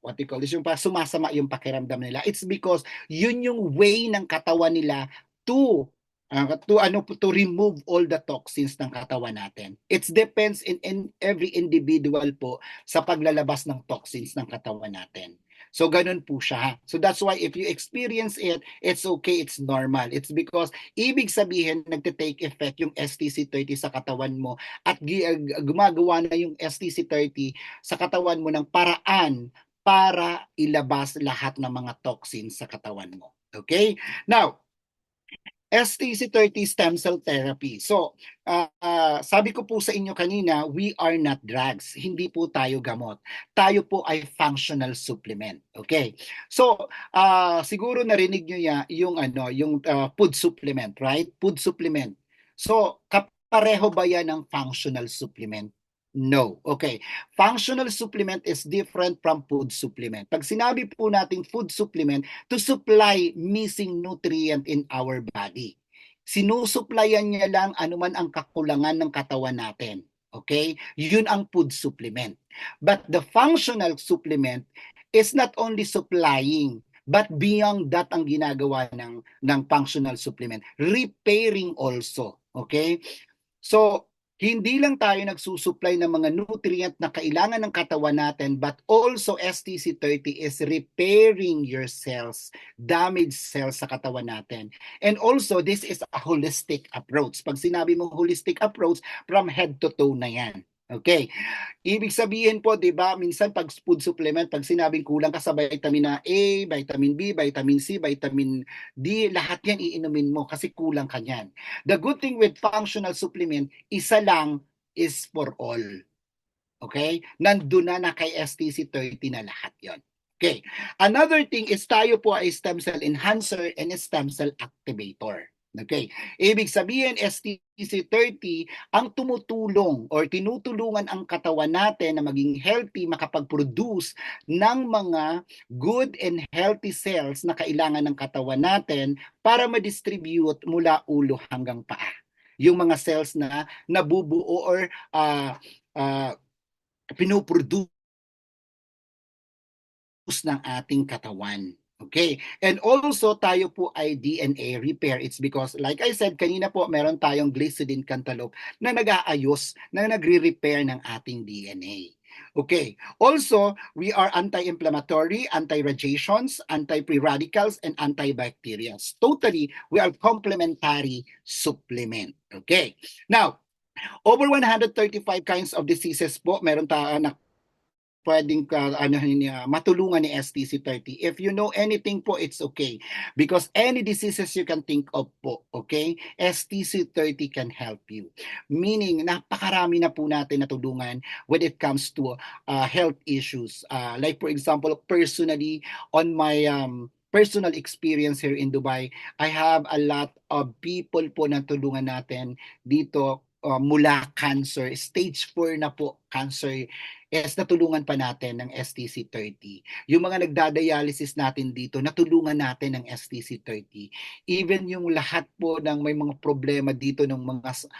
what you call this, yung sumasama yung pakiramdam nila. It's because yun yung way ng katawan nila to remove all the toxins ng katawan natin. It depends in every individual po sa paglalabas ng toxins ng katawan natin. So ganun po siya. So that's why if you experience it, it's okay, it's normal. It's because ibig sabihin nagte-take effect yung STC30 sa katawan mo at gumagawa na yung STC30 sa katawan mo ng paraan para ilabas lahat ng mga toxins sa katawan mo. Okay? Now, STC30 stem cell therapy. So, sabi ko po sa inyo kanina, we are not drugs. Hindi po tayo gamot. Tayo po ay functional supplement. Okay? So, siguro narinig nyo yung food supplement, right? Food supplement. So, kapareho ba yan ng functional supplement? No. Okay. Functional supplement is different from food supplement. Pag sinabi po nating food supplement, to supply missing nutrient in our body. Sinusuplayan niya lang anuman ang kakulangan ng katawan natin. Okay? Yun ang food supplement. But the functional supplement is not only supplying, but beyond that ang ginagawa ng functional supplement. Repairing also. Okay? So, hindi lang tayo nagsusupply ng mga nutrient na kailangan ng katawan natin, but also STC30 is repairing your cells, damaged cells sa katawan natin. And also, this is a holistic approach. Pag sinabi mo holistic approach, from head to toe na yan. Okay. Ibig sabihin po, 'di ba, minsan pag food supplement, pag sinabing kulang ka sa vitamin A, vitamin B, vitamin C, vitamin D, lahat 'yan iinumin mo kasi kulang ka niyan. The good thing with functional supplement, isa lang is for all. Okay? Nandun na kay STC30 na lahat 'yon. Okay. Another thing is tayo po ay stem cell enhancer and stem cell activator. Okay. Ibig sabihin, STC30 ang tumutulong or tinutulungan ang katawan natin na maging healthy, makapag-produce ng mga good and healthy cells na kailangan ng katawan natin para ma-distribute mula ulo hanggang paa. Yung mga cells na nabubuo or pinoproduce ng ating katawan. Okay. And also, tayo po ay DNA repair. It's because, like I said, kanina po, meron tayong glycidine cantaloupe na nag-aayos, na nagre-repair ng ating DNA. Okay. Also, we are anti-inflammatory, anti-radiations, anti-free radicals, and antibacterials. Totally, we are complementary supplement. Okay. Now, over 135 kinds of diseases po, meron na pwedeng matulungan ni STC30. If you know anything po, it's okay. Because any diseases you can think of po, okay? STC30 can help you. Meaning, napakarami na po natin natulungan when it comes to health issues. Like for example, personally, on my personal experience here in Dubai, I have a lot of people po na tulungan natin dito mula cancer, stage 4 na po cancer, natulungan pa natin ng STC30. Yung mga nagdadialysis natin dito, natulungan natin ng STC30. Even yung lahat po ng may mga problema dito ng mga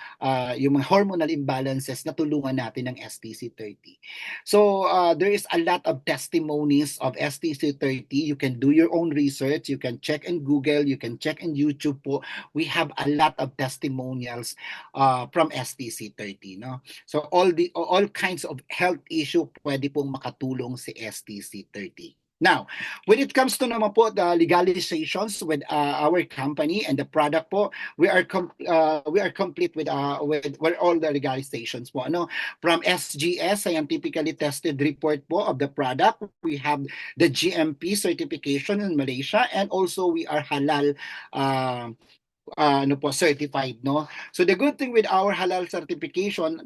yung mga hormonal imbalances, natulungan natin ng STC30. So there is a lot of testimonies of STC30. You can do your own research. You can check in Google. You can check in YouTube po. We have a lot of testimonials from STC30. No? So all kinds of health issue pwede pong makatulong si STC30. Now, when it comes to naman po the legalizations with our company and the product po, we are complete with all the legalizations po. Ano? From SGS, scientifically tested report po of the product. We have the GMP certification in Malaysia, and also we are halal certified, no? So the good thing with our halal certification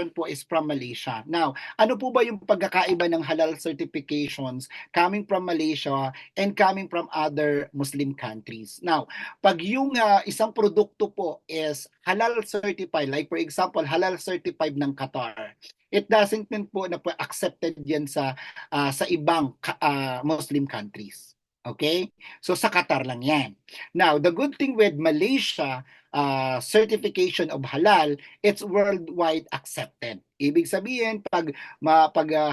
po is from Malaysia. Now, ano po ba yung pagkakaiba ng halal certifications coming from Malaysia and coming from other Muslim countries? Now, pag yung isang produkto po is halal certified, like for example, halal certified ng Qatar, it doesn't mean po na po accepted yan sa ibang Muslim countries. Okay? So sa Qatar lang yan. Now, the good thing with Malaysia certification of halal, it's worldwide accepted. Ibig sabihin, pag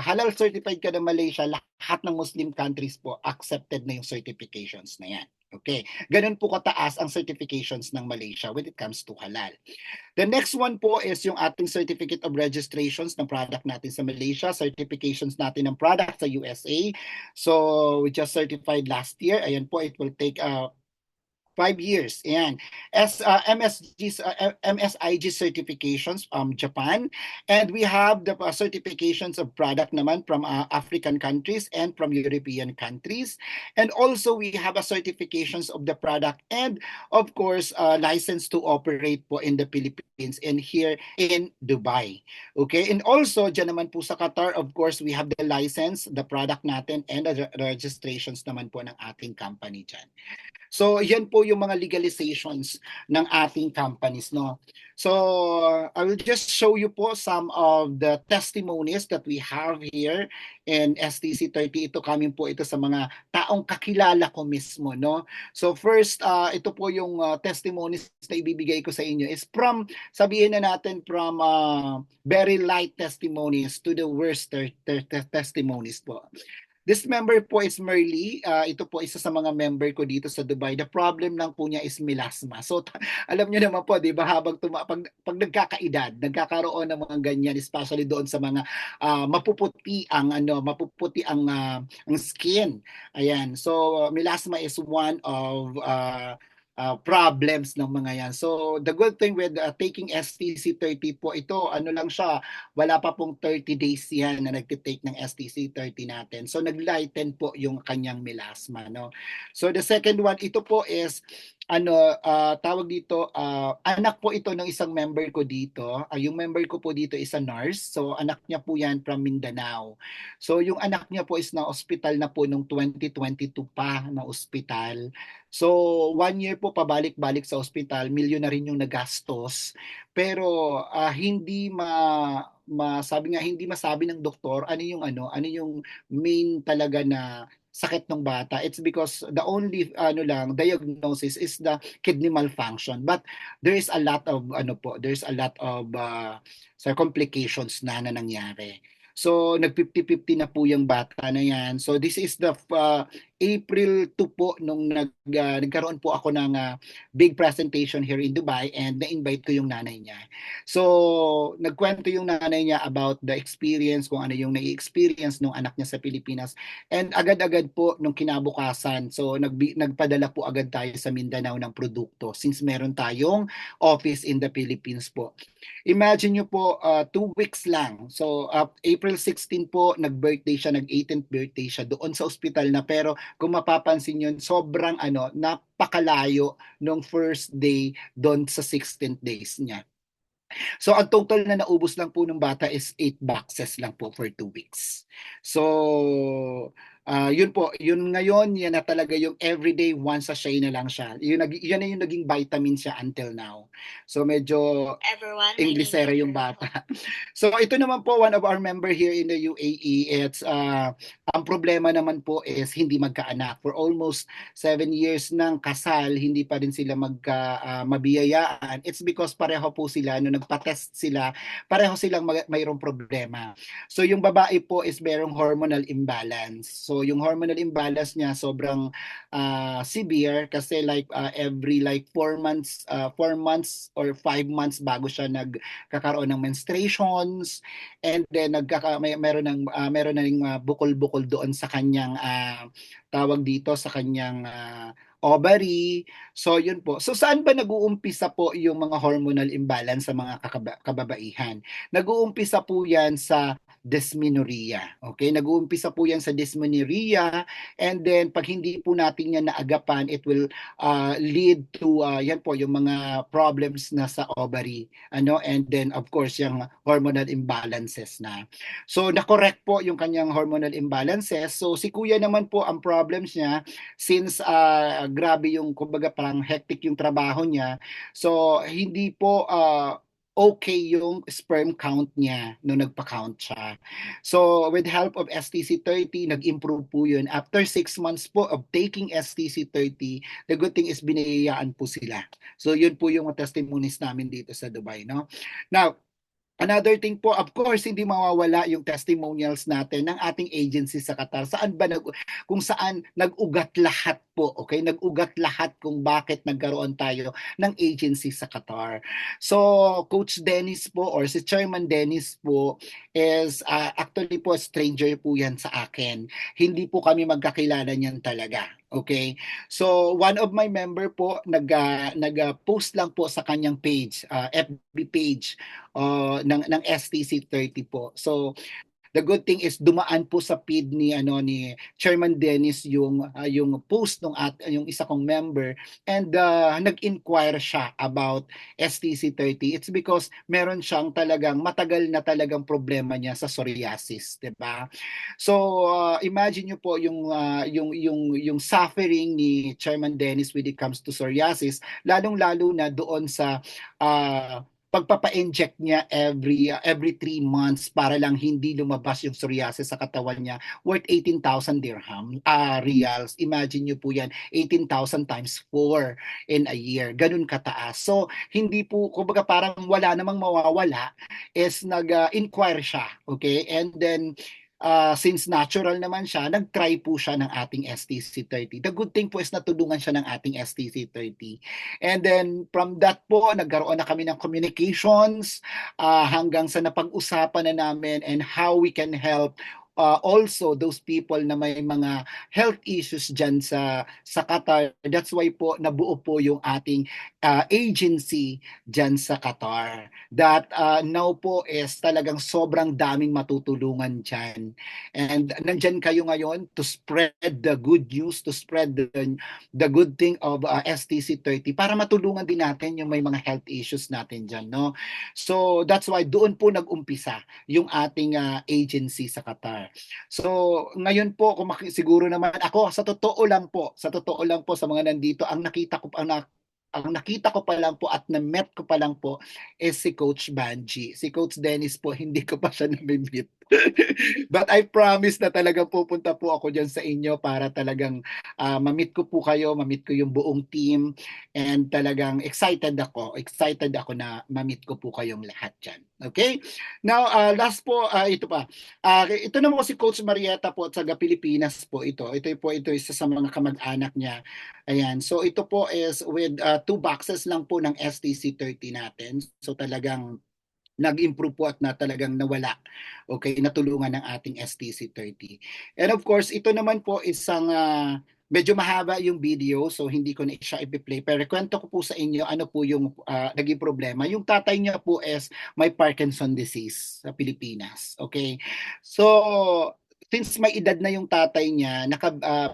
halal certified ka ng Malaysia, lahat ng Muslim countries po accepted na yung certifications na yan. Okay, ganun po kataas ang certifications ng Malaysia when it comes to halal. The next one po is yung ating certificate of registrations ng product natin sa Malaysia, certifications natin ng product sa USA. So we just certified last year. Ayan po, it will take 5 years. Ayan. MSIG certifications from Japan. And we have the certifications of product naman from African countries and from European countries. And also we have a certifications of the product and of course license to operate po in the Philippines and here in Dubai. Okay? And also dyan naman po sa Qatar, of course, we have the license, the product natin and the registrations naman po ng ating company dyan. So, yan po yung mga legalizations ng ating companies, no? So, I will just show you po some of the testimonies that we have here in STC30. Ito coming po ito sa mga taong kakilala ko mismo, no? So, first, ito po yung testimonies na ibibigay ko sa inyo is from, sabihin na natin, from very light testimonies to the worst testimonies po. This member po is Merly. Ito po isa sa mga member ko dito sa Dubai. The problem lang po niya is melasma. So alam niyo naman po, 'di ba, habang pag nagkakaedad, nagkakaroon ng mga ganyan, especially doon sa mga mapuputi ang skin. Ayan. So melasma is one of problems ng mga yan. So the good thing with taking STC30 po, ito ano lang siya, wala pa pong 30 days yan na nagtitake ng STC30 natin. So naglighten po yung kanyang melasma, no? So the second one, ito po is tawag dito, anak po ito ng isang member ko dito. Yung member ko po dito is a nurse. So anak niya po yan from Mindanao. So yung anak niya po is na hospital na po nung 2022 pa na hospital. So 1 year po pabalik-balik sa hospital, milyon na rin yung nagastos. Pero sabi nga hindi masabi ng doktor ano yung main talaga na sakit ng bata. It's because the only diagnosis is the kidney malfunction. But there is a lot of complications na nangyari. So nag 50-50 na po yung bata na yan. So this is the April 2 po nung nagkaroon po ako ng big presentation here in Dubai and na-invite ko yung nanay niya. So nagkwento yung nanay niya about the experience, kung ano yung nai-experience ng anak niya sa Pilipinas. And agad-agad po nung kinabukasan, so nagpadala po agad tayo sa Mindanao ng produkto since meron tayong office in the Philippines po. Imagine nyo po, 2 weeks lang. So, April 16 po, nag-birthday siya, nag-18th birthday siya doon sa ospital na. Pero kung mapapansin yun, sobrang napakalayo nung first day doon sa 16th days niya. So, ang total na naubos lang po ng bata is 8 boxes lang po for 2 weeks. So, yun po, yun ngayon, yan na talaga yung everyday one sachet na lang siya. Yan na yung naging vitamin siya until now. So, medyo Inglesera yung bata. So, ito naman po, one of our member here in the UAE, it's, ang problema naman po is hindi magkaanak. For almost 7 years ng kasal, hindi pa rin sila mabiyayaan. It's because pareho po sila, nung nagpa-test sila, pareho silang mayroong problema. So yung babae po is merong hormonal imbalance. So yung hormonal imbalance niya sobrang severe kasi every 4 months, 4 months or 5 months bago siya nagkakaroon ng menstruations, and then meron ng bukol-bukol doon sa kanyang tawag dito sa kanyang ovary. So yun po. So saan ba nag-uumpisa po yung mga hormonal imbalance sa mga kababaihan? Nag-uumpisa po yan sa dysmenorrhea. Okay? Nag-uumpisa po yan sa dysmenorrhea, and then pag hindi po natin yan naagapan, it will lead to yan po yung mga problems na sa ovary, and then of course yung hormonal imbalances na. So na-correct po yung kanyang hormonal imbalances. So si kuya naman po, ang problems niya, since grabe yung, kumbaga parang hectic yung trabaho niya, so hindi po okay yung sperm count niya nung nagpa-count siya. So with help of STC30, nag-improve po yun. After 6 months po of taking STC30, the good thing is binayayaan po sila. So yun po yung testimonies namin dito sa Dubai, no? Now, Another thing po, of course, hindi mawawala yung testimonials natin ng ating agency sa Qatar. Kung saan nag-ugat lahat po, okay? Nag-ugat lahat kung bakit nagkaroon tayo ng agency sa Qatar. So, Coach Dennis po or si Chairman Dennis po is actually po stranger po yan sa akin. Hindi po kami magkakilala niyan talaga. Okay? So, one of my member po nag-post lang po sa kanyang page, FB page ng STC 30 po. So the good thing is dumaan po sa feed ni Chairman Dennis yung post yung isa kong member, and nag-inquire siya about STC 30. It's because meron siyang talagang matagal na talagang problema niya sa psoriasis, 'di ba? So imagine niyo po yung suffering ni Chairman Dennis when it comes to psoriasis, lalong-lalo na doon sa uh, pagpapa-inject niya every 3 months para lang hindi lumabas yung psoriasis sa katawan niya, worth 18,000 reals. Imagine niyo po yan, 18,000 times 4 in a year. Ganun kataas. So, hindi po, kumbaga parang wala namang mawawala, is nag-inquire siya. Okay? And then, since natural naman siya, nag-try po siya ng ating STC 30. The good thing po is natulungan siya ng ating STC 30. And then from that po, nagkaroon na kami ng communications hanggang sa napag-usapan na namin and how we can help also those people na may mga health issues dyan sa Qatar. That's why po nabuo po yung ating agency dyan sa Qatar. That now po is talagang sobrang daming matutulungan dyan. And nandyan kayo ngayon to spread the good news, to spread the good thing of STC 30 para matulungan din natin yung may mga health issues natin dyan, no? So that's why doon po nag-umpisa yung ating agency sa Qatar. So ngayon po, kung siguro naman ako, sa totoo lang po sa mga nandito, ang nakita ko pa lang po at na-met ko pa lang po is si Coach Banji. Si Coach Dennis po, hindi ko pa siya na-meet. But I promise na talagang pupunta po ako dyan sa inyo para talagang ma-meet ko po kayo, ma-meet ko yung buong team, and talagang excited ako na ma-meet ko po kayong lahat dyan. Okay? Now, last po, ito pa. Ito na po si Coach Marietta po, taga Pilipinas po ito. Ito isa sa mga kamag-anak niya. Ayan. So ito po is with 2 boxes lang po ng STC 30 natin. So talagang nag-improve po at na talagang nawala. Okay, natulungan ng ating STC 30. And of course, ito naman po isang medyo mahaba yung video, so hindi ko na siya i-play. Pero kwento ko po sa inyo ano po yung naging problema. Yung tatay niya po is may Parkinson disease sa Pilipinas. Okay? So, since may edad na yung tatay niya,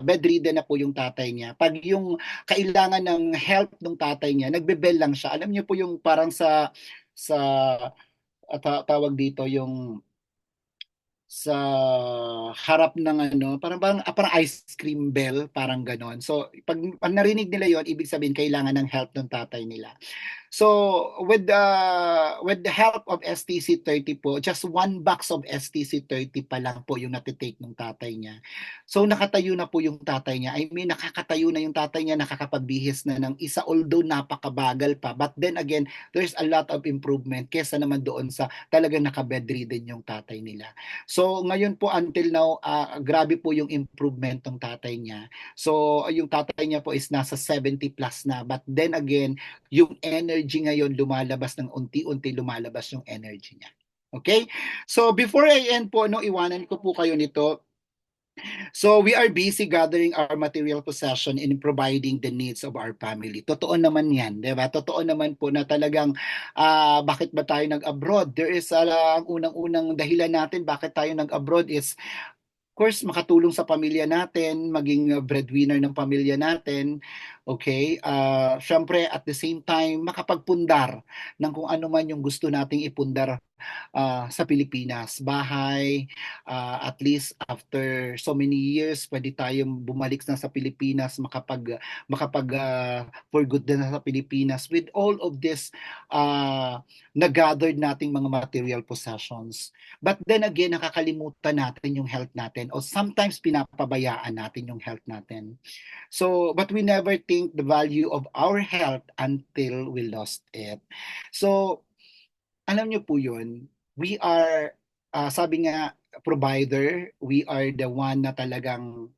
bedridden na po yung tatay niya. Pag yung kailangan ng help ng tatay niya, nagbebel lang siya. Alam niyo po yung parang sa tawag dito yung sa harap ng parang ice cream bell, parang ganon. So pag narinig nila yon, ibig sabihin kailangan ng help ng tatay nila. So with the help of STC 30 po, just 1 box of STC 30 pa lang po yung natitake ng tatay niya. So nakatayo na po yung tatay niya. I mean, nakakatayo na yung tatay niya, nakakapagbihis na ng isa, although napakabagal pa. But then again, there's a lot of improvement kesa naman doon sa talagang naka-bedridden yung tatay nila. So ngayon po until now, grabe po yung improvement ng tatay niya. So yung tatay niya po is nasa 70 plus na. But then again, yung energy ngayon lumalabas ng unti-unti, lumalabas yung energy niya. Okay? So before I end po, no, iwanan ko po kayo nito. So we are busy gathering our material possession in providing the needs of our family. Totoo naman yan, di ba? Totoo naman po na talagang bakit ba tayo nag-abroad? There is ang unang-unang dahilan natin bakit tayo nag-abroad is course, makatulong sa pamilya natin, maging breadwinner ng pamilya natin. Okay? Syempre, at the same time, makapagpundar ng kung ano man yung gusto nating ipundar sa Pilipinas. Bahay, at least after so many years, pwede tayong bumalik na sa Pilipinas, makapag for good din na sa Pilipinas with all of this na-gathered nating mga material possessions. But then again, nakakalimutan natin yung health natin o sometimes pinapabayaan natin yung health natin. So, but we never think the value of our health until we lost it. So, alam niyo po yun, we are, sabi nga, provider, we are the one na talagang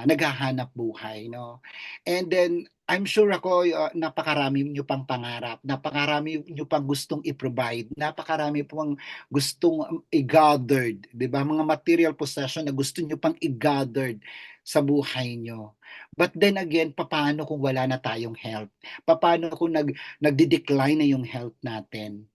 naghahanap buhay, no? And then, I'm sure ako, napakarami nyo pang pangarap, napakarami nyo pang gustong i-provide, napakarami pang gustong i-gathered, di ba? Mga material possession na gusto nyo pang i-gathered sa buhay nyo. But then again, paano kung wala na tayong health? Paano kung nagdi-decline na yung health natin?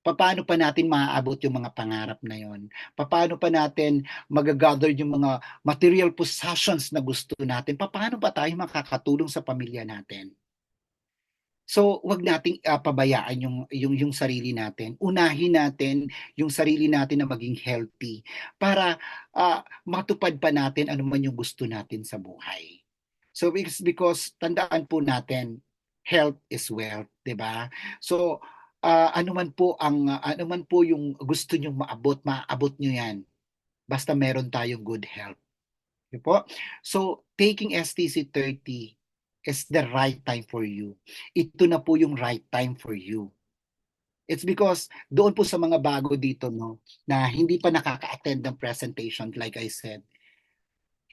Paano pa natin maaabot yung mga pangarap na yon? Paano pa natin magagather yung mga material possessions na gusto natin? Paano pa tayo makakatulong sa pamilya natin? So, wag nating pabayaan yung sarili natin. Unahin natin yung sarili natin na maging healthy para matupad pa natin ano man yung gusto natin sa buhay. So, it's because tandaan po natin, health is wealth, 'di ba? So, ano man po yung gusto nyong maabot, maaabot nyo 'yan. Basta meron tayong good health. Okay po? So, taking STC-30 is the right time for you. Ito na po yung right time for you. It's because doon po sa mga bago dito, no, na hindi pa nakaka-attend ng presentation, like I said,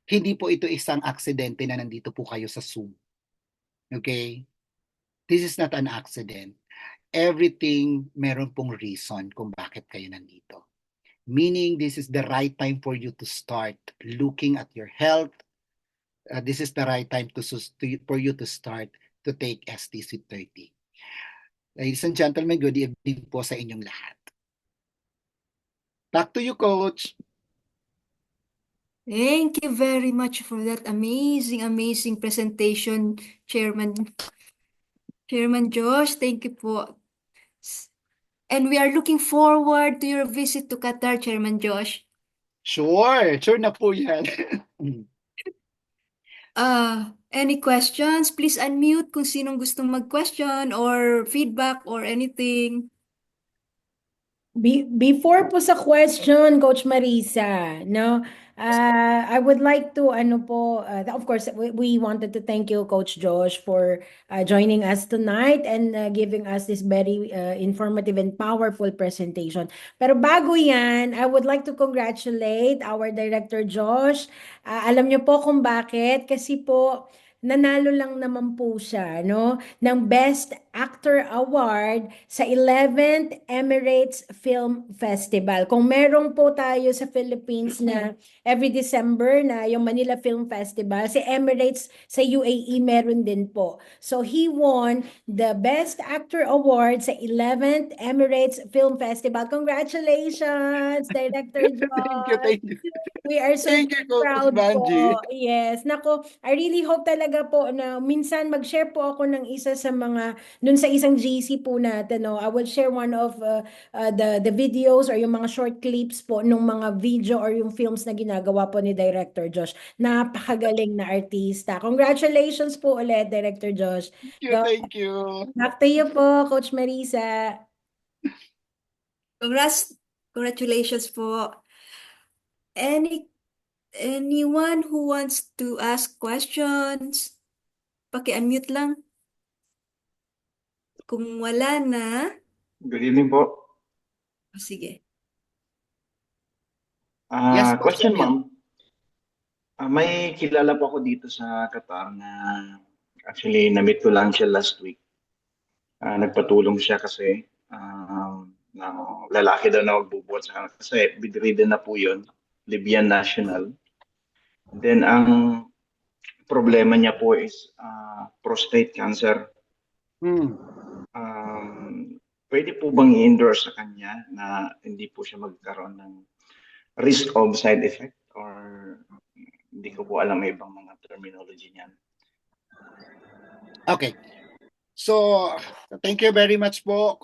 hindi po ito isang aksidente na nandito po kayo sa Zoom. Okay? This is not an accident. Everything meron pong reason kung bakit kayo nandito. Meaning, this is the right time for you to start looking at your health. This is the right time for you to start to take STC-30. Ladies and gentlemen, good evening po sa inyong lahat. Back to you, Coach. Thank you very much for that amazing presentation, Chairman Josh. Thank you po. And we are looking forward to your visit to Qatar, Chairman Josh. Sure na po yan. Any questions? Please unmute kung sinong gustong mag-question or feedback or anything. Before po sa question, Coach Marisa, no, I would like to, of course, we wanted to thank you, Coach Josh, for joining us tonight and giving us this very informative and powerful presentation. Pero bago yan, I would like to congratulate our Director Josh. Alam niyo po kung bakit? Kasi po, nanalo lang naman po siya, no, ng Best Actor Award sa 11th Emirates Film Festival. Kung meron po tayo sa Philippines na every December na yung Manila Film Festival, si Emirates sa UAE meron din po. So he won the Best Actor Award sa 11th Emirates Film Festival. Congratulations, Director John. Thank you. We are so Thank you, Coach proud Banji. po. Yes. Nako, I really hope talaga po na minsan mag-share po ako ng isa sa mga, dun sa isang GC po natin, no? I will share one of the videos or yung mga short clips po nung mga video or yung films na ginagawa po ni Director Josh. Napakagaling na artista. Congratulations po ulit, Director Josh. Thank you. Back to you po, Coach Marisa. Congratulations po. Anyone who wants to ask questions, paki-unmute lang. Kung wala na, Good evening po. sige. Yes, Question, Emil. ma'am. May kilala po ako dito sa Qatar na actually na-meet ko lang siya last week. Nagpatulong siya kasi ng lalaki daw na magbubuhat sa kanila kasi bedridden na po yun, Libyan national. Then ang problema niya po is prostate cancer. Pwede po bang i-endorse sa kanya na hindi po siya magkaroon ng risk of side effect or hindi ko po alam may ibang mga terminology niyan. Okay. So, thank you very much po,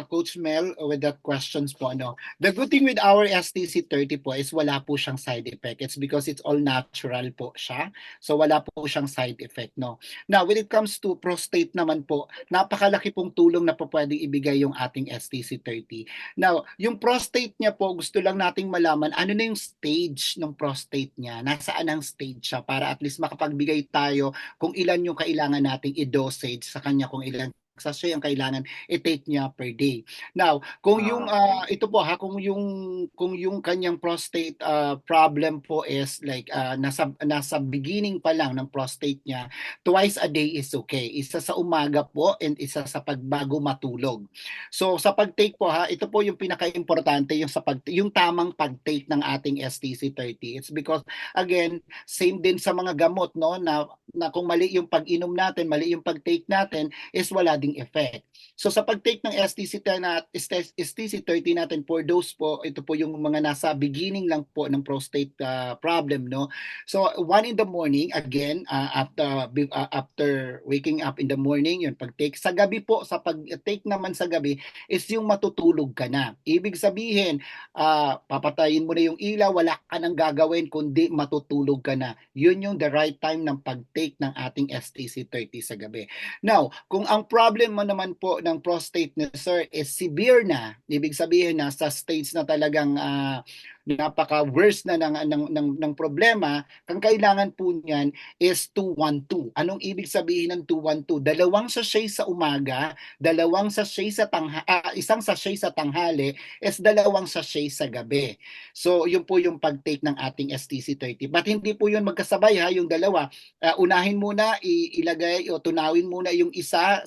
Coach Mel, with that questions po. No? The good thing with our STC-30 po is wala po siyang side effect. It's because it's all natural po siya. So, wala po siyang side effect. No? Now, when it comes to prostate naman po, napakalaki pong tulong na po pwedeng ibigay yung ating STC-30. Now, yung prostate niya po, gusto lang nating malaman ano na yung stage ng prostate niya. Nasaan ang stage siya para at least makapagbigay tayo kung ilan yung kailangan nating i-dosage sa kanya, kung ilan sachet ang kailangan i-take niya per day. Now, kung yung ito po ha, kung yung kanyang prostate problem po is like nasa beginning pa lang ng prostate niya, twice a day is okay. Isa sa umaga po and isa sa pagbago matulog. So sa pag-take po ha, ito po yung pinaka-importante yung tamang pag-take ng ating STC30. It's because again, same din sa mga gamot no na kung mali yung pag-inom natin, mali yung pag-take natin is wala ding effect. So sa pag-take ng STC30 natin for those po, ito po yung mga nasa beginning lang po ng prostate problem no. So 1 in the morning again after waking up in the morning yun pag-take sa gabi po sa pag-take naman sa gabi is yung matutulog ka na. Ibig sabihin papatayin mo na yung ilaw, wala ka nang gagawin kundi matutulog ka na. Yun yung the right time ng pag-take ng ating STC30 sa gabi. Now, kung ang problem mo naman po ng prostate na sir is severe na, ibig sabihin na sa stage na talagang napaka-worst na ng problema, ang kailangan po niyan is 212. Anong ibig sabihin ng 212? Dalawang sachet sa umaga, isang sachet sa tanghali, is dalawang sachet sa gabi. So, yun po yung pag-take ng ating STC30. But hindi po yun magkasabay ha, yung dalawa. Unahin muna, ilagay o tunawin muna yung isa,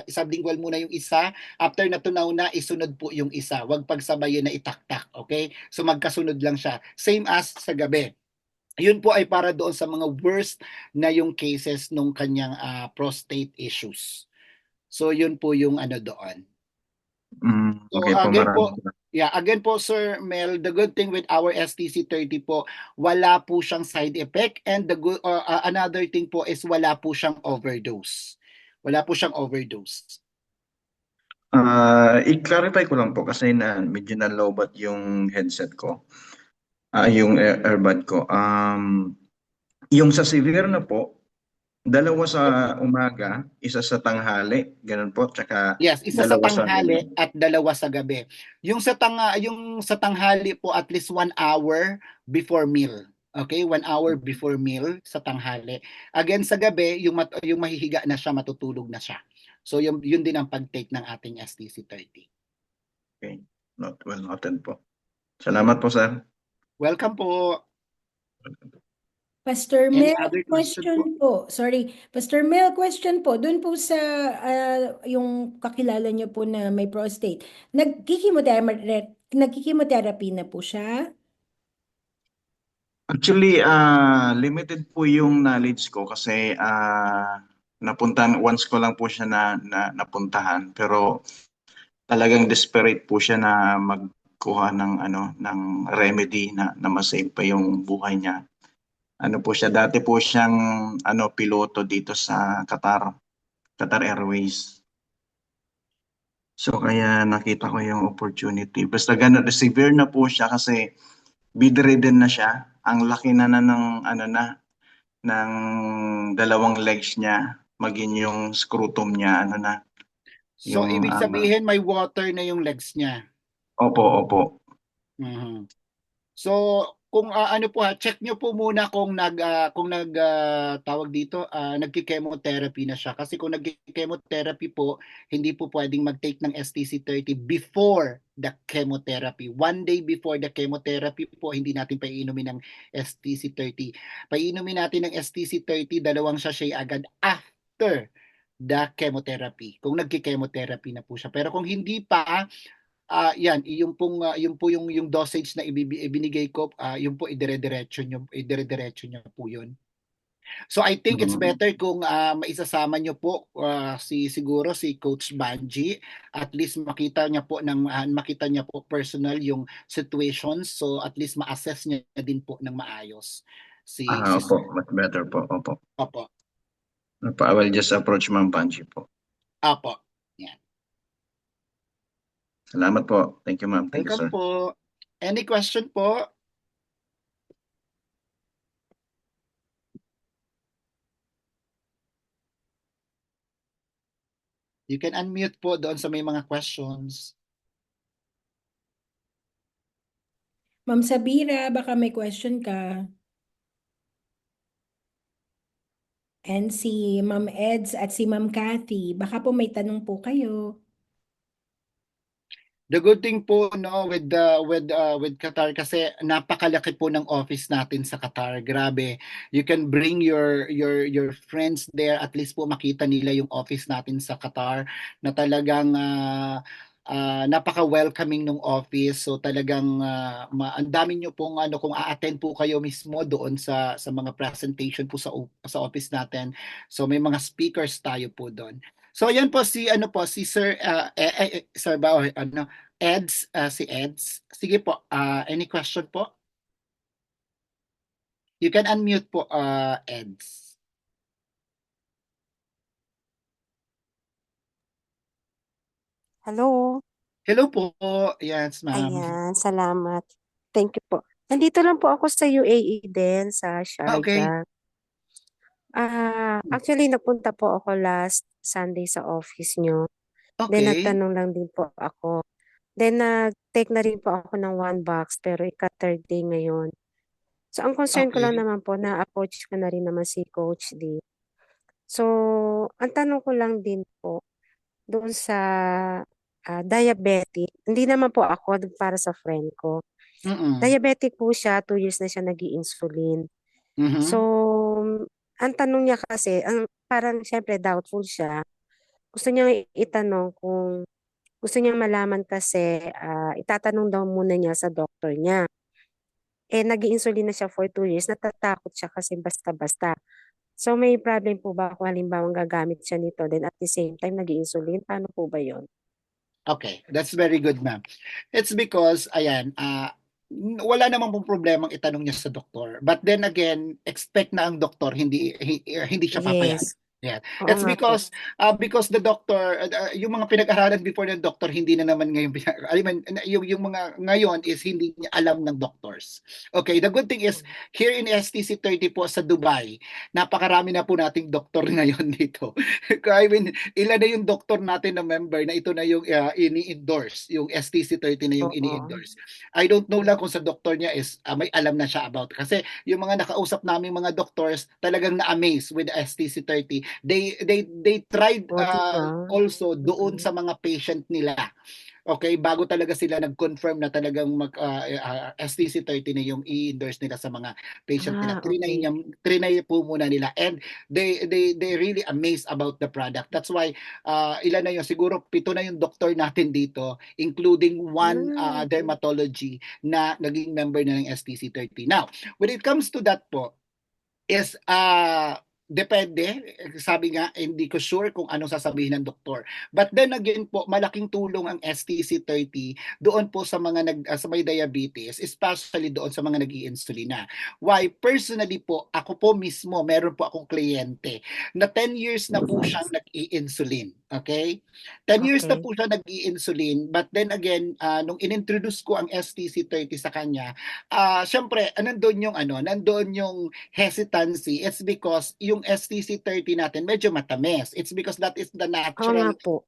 isang lingwal muna yung isa. After na tunaw na, isunod po yung isa. Huwag pagsabayin na itaktak. Okay? So magkasunod lang siya. Same as sa gabi. Yun po ay para doon sa mga worst na yung cases nung kanyang prostate issues. So yun po yung ano doon. So Okay po, again po, maraming again po Sir Mel, the good thing with our STC30 po, wala po siyang side effect and another thing po is wala po siyang overdose. Wala po siyang overdose. I-clarify ko lang po kasi medyo na-lowbat yung headset ko, yung earbud ko. Yung sa severe na po, dalawa sa umaga, isa sa tanghali, ganun po, tsaka Yes, isa sa dalawa sa tanghali at dalawa sa gabi. Yung sa tanghali po at least 1 hour before meal. Okay, 1 hour before meal sa tanghali. Again sa gabi, yung mahihiga na siya, matutulog na siya. So yun din ang pag-take ng ating STC30. Okay, well noted po. Salamat po, sir. Welcome po. Pastor Any Mel, other question question po. Sorry. Pastor Mel, question po. Doon po sa yung kakilala niyo po na may prostate. Nagkikimotherapy na po siya? Actually, limited po yung knowledge ko kasi once ko lang po siya napuntahan, pero talagang desperate po siya na magkuha ng remedy na ma-save pa yung buhay niya. Ano po siya, dati po siyang piloto dito sa Qatar Airways. So kaya nakita ko yung opportunity. Basta ganun, severe na po siya kasi bedridden na siya. Ang laki na ng dalawang legs niya, maging yung scrotum niya, So yung, ibig sabihin may water na yung legs niya. opo. Mhm. So kung ano po check nyo po muna kung tawag dito, nagki-chemotherapy na siya. Kasi kung nagki-chemotherapy po, hindi po pwedeng mag-take ng STC30 before the chemotherapy. 1 day before the chemotherapy po, hindi natin paiinumin ng STC30. Paiinumin natin ng STC30, dalawang sachet agad after the chemotherapy. Kung nagki-chemotherapy na po siya. Pero kung hindi pa, yan, yung po yung dosage na ibinigay ko, yung po idire-diretso nyo po yun. So I think it's better kung maisasama nyo po siguro si Coach Banji, at least makita niya po personal yung situations, so at least ma-assess niya din po ng maayos si Opo, much better po, opo. Opo. I will just approach Ma'am Panji po. Opo. Yan. Salamat po. Thank you, ma'am. Thank you, Welcome sir. po. Any question po? You can unmute po doon sa may mga questions. Ma'am Sabira, baka may question ka. and si Ma'am Eds at si Ma'am Cathy. Baka po may tanong po kayo. The good thing po no with Qatar kasi napakalaki po ng office natin sa Qatar. Grabe. You can bring your friends there, at least po makita nila yung office natin sa Qatar na talagang napaka-welcoming ng office. So talagang ang dami nyo pong ano kung a-attend po kayo mismo doon sa mga presentation po sa office natin. So may mga speakers tayo po doon. So yan po si ano po si Sir Sir ba or ano Eds, si Eds. Sige po, any question po? You can unmute po, Eds. Hello. Hello po. Yes, ma'am. Ayan, salamat. Thank you po. Nandito lang po ako sa UAE din, sa Okay. Sharjah. Actually, napunta po ako last Sunday sa office nyo. Then, Okay. nagtanong lang din po ako. Then, nag-take na rin po ako ng 1 box, pero ika-third day ngayon. So, ang concern ko lang Okay. naman po, na-approach ko na rin naman si Coach D. So, ang tanong ko lang din po, doon sa diabetic, hindi naman po ako, para sa friend ko. Mm-mm. Diabetic po siya, 2 years na siya nag-i-insulin. So, Mhm. ang tanong niya kasi, parang siyempre doubtful siya. Gusto niya itanong kung gusto niya malaman kasi, itatanong daw muna niya sa doktor niya. Nag-i-insulin na siya for 2 years, natatakot siya kasi basta-basta. So, may problem po ba kung halimbawa gagamit siya nito, then at the same time nag-i-insulin? Paano po ba yun? Okay, that's very good, ma'am. It's because, ayan, wala namang pong problemang itanong niya sa doktor. But then again, expect na ang doktor hindi siya papayag. Yes. Yeah. Oo It's nga po. because the doctor, yung mga pinag-aralan before ng doctor, hindi na naman ngayon, I mean, yung mga ngayon is hindi niya alam ng doctors. Okay, the good thing is, here in STC 30 po sa Dubai, napakarami na po nating doktor ngayon dito. I mean, ilan na yung doktor natin na member na ito na yung ini-endorse, yung STC 30 na yung Oo. ini-endorse. I don't know lang kung sa doktor niya is may alam na siya about. Kasi yung mga nakausap namin mga doctors, talagang na-amaze with STC 30. They tried O, diba? also doon Mm-mm. sa mga patient nila. Okay, bago talaga sila nag-confirm na talagang STC 30 na yung i-endorse nila sa mga patient nila. Okay. Trinay po muna nila, and they really amazed about the product. That's why ilan na yun, siguro 7 na yung doktor natin dito, including one dermatology na naging member na ng STC 30. Now, when it comes to that po, is depende, sabi nga, hindi ko sure kung anong sasabihin ng doktor. But then again po, malaking tulong ang STC 30 doon po sa mga sa may diabetes, especially doon sa mga nag-i-insulina. Why? Personally po, ako po mismo, meron po akong kliyente na 10 years na po siyang nag-i-insulin. Okay? 10 years na Okay. po siya nag-i-insulin, but then again, nung inintroduce ko ang STC 30 sa kanya, syempre, nandoon yung hesitancy. It's because yung STC 30 natin medyo matamis. It's because that is the Oo nga po.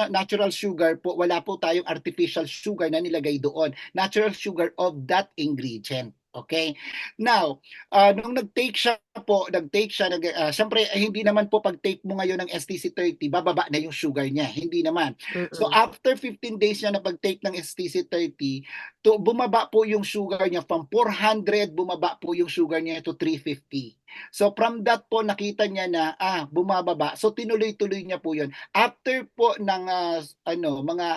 natural sugar po. Wala po tayong artificial sugar na nilagay doon. Natural sugar of that ingredient. Okay? Now, nung nag-take siya, syempre, hindi naman po pag-take mo ngayon ng STC 30, bababa na yung sugar niya. Hindi naman. So, Mm-mm. after 15 days niya na pag-take ng STC 30, bumaba po yung sugar niya from 400, bumaba po yung sugar niya to 350. So from that po nakita niya na bumababa. So tinuloy-tuloy niya po 'yon. After po ng mga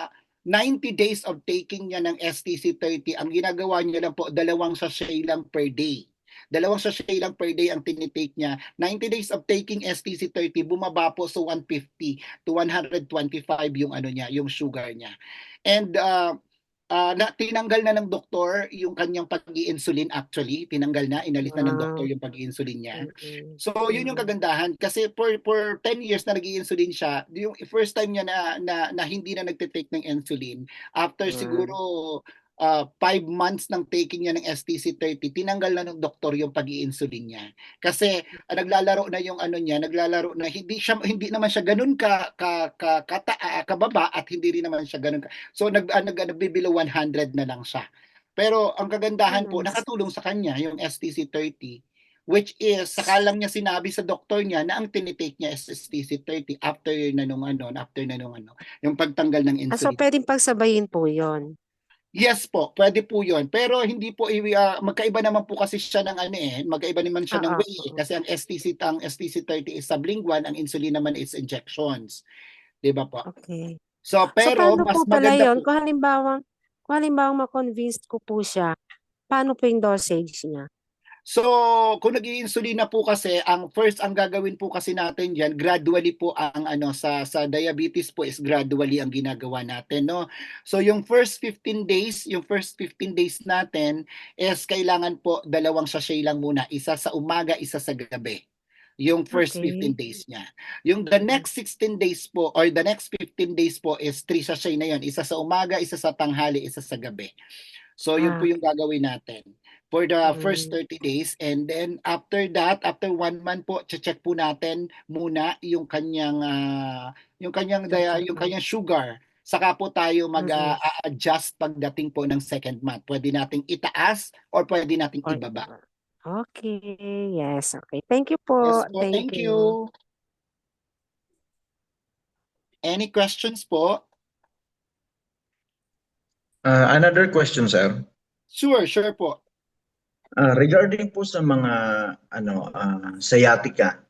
90 days of taking niya ng STC 30, ang ginagawa niya lang po 2 sachet lang per day. 2 sachet lang per day ang tinitake niya. 90 days of taking STC 30, bumaba po sa 150 to 125 yung yung sugar niya. And tinanggal na ng doktor yung kanyang pag-i-insulin actually. Tinanggal na, inalis na ng doktor Wow. yung pag-i-insulin niya. Mm-mm. So, yun yung kagandahan. Kasi for 10 years na nag-i-insulin siya, yung first time niya na hindi na nagtitake ng insulin, after siguro 5 months ng taking niya ng STC 30, tinanggal na ng doktor yung pag-i-insulin niya. Kasi naglalaro na yung naglalaro na hindi naman siya ganun kababa at hindi rin naman siya ganun so nagbibelow 100 na lang siya. Pero ang kagandahan po, Nice. nakatulong sa kanya yung STC 30 which is saka lang niya sinabi sa doktor niya na ang tinitake niya is STC-30 after na nung yung pagtanggal ng So insulin. pwedeng pagsabayin po yon. Yes po, pwede po 'yon. Pero hindi po magkaiba naman po kasi siya ng magkaiba naman siya ng Oo. way kasi ang STC-30 is sublingual, ang insulin naman is injections, 'di ba po? Okay. So So pero paano mas po pala maganda yon? po. Kung halimbawa ma-convince ko po siya, paano po yung dosage niya? So, kung nag-iinsulina po kasi, ang gagawin po kasi natin diyan, gradually po ang sa diabetes po is gradually ang ginagawa natin, no? So, yung first 15 days natin is kailangan po dalawang sachet lang muna, isa sa umaga, isa sa gabi. Yung first 15 Okay. days niya. Yung the next 16 days po or the next 15 days po is 3 sachet na yon, isa sa umaga, isa sa tanghali, isa sa gabi. So, yun po yung gagawin natin for the first 30 days. And then, after that, after 1 month po, check po natin muna yung kanyang sugar. Saka po tayo mag-adjust pagdating po ng second month. Pwede nating itaas or pwede nating Or ibaba. Okay. Yes. Okay. Thank you Yes po. po, Thank thank you. you. Any questions po? Another question, sir. Sure po. Regarding po sa mga sciatica,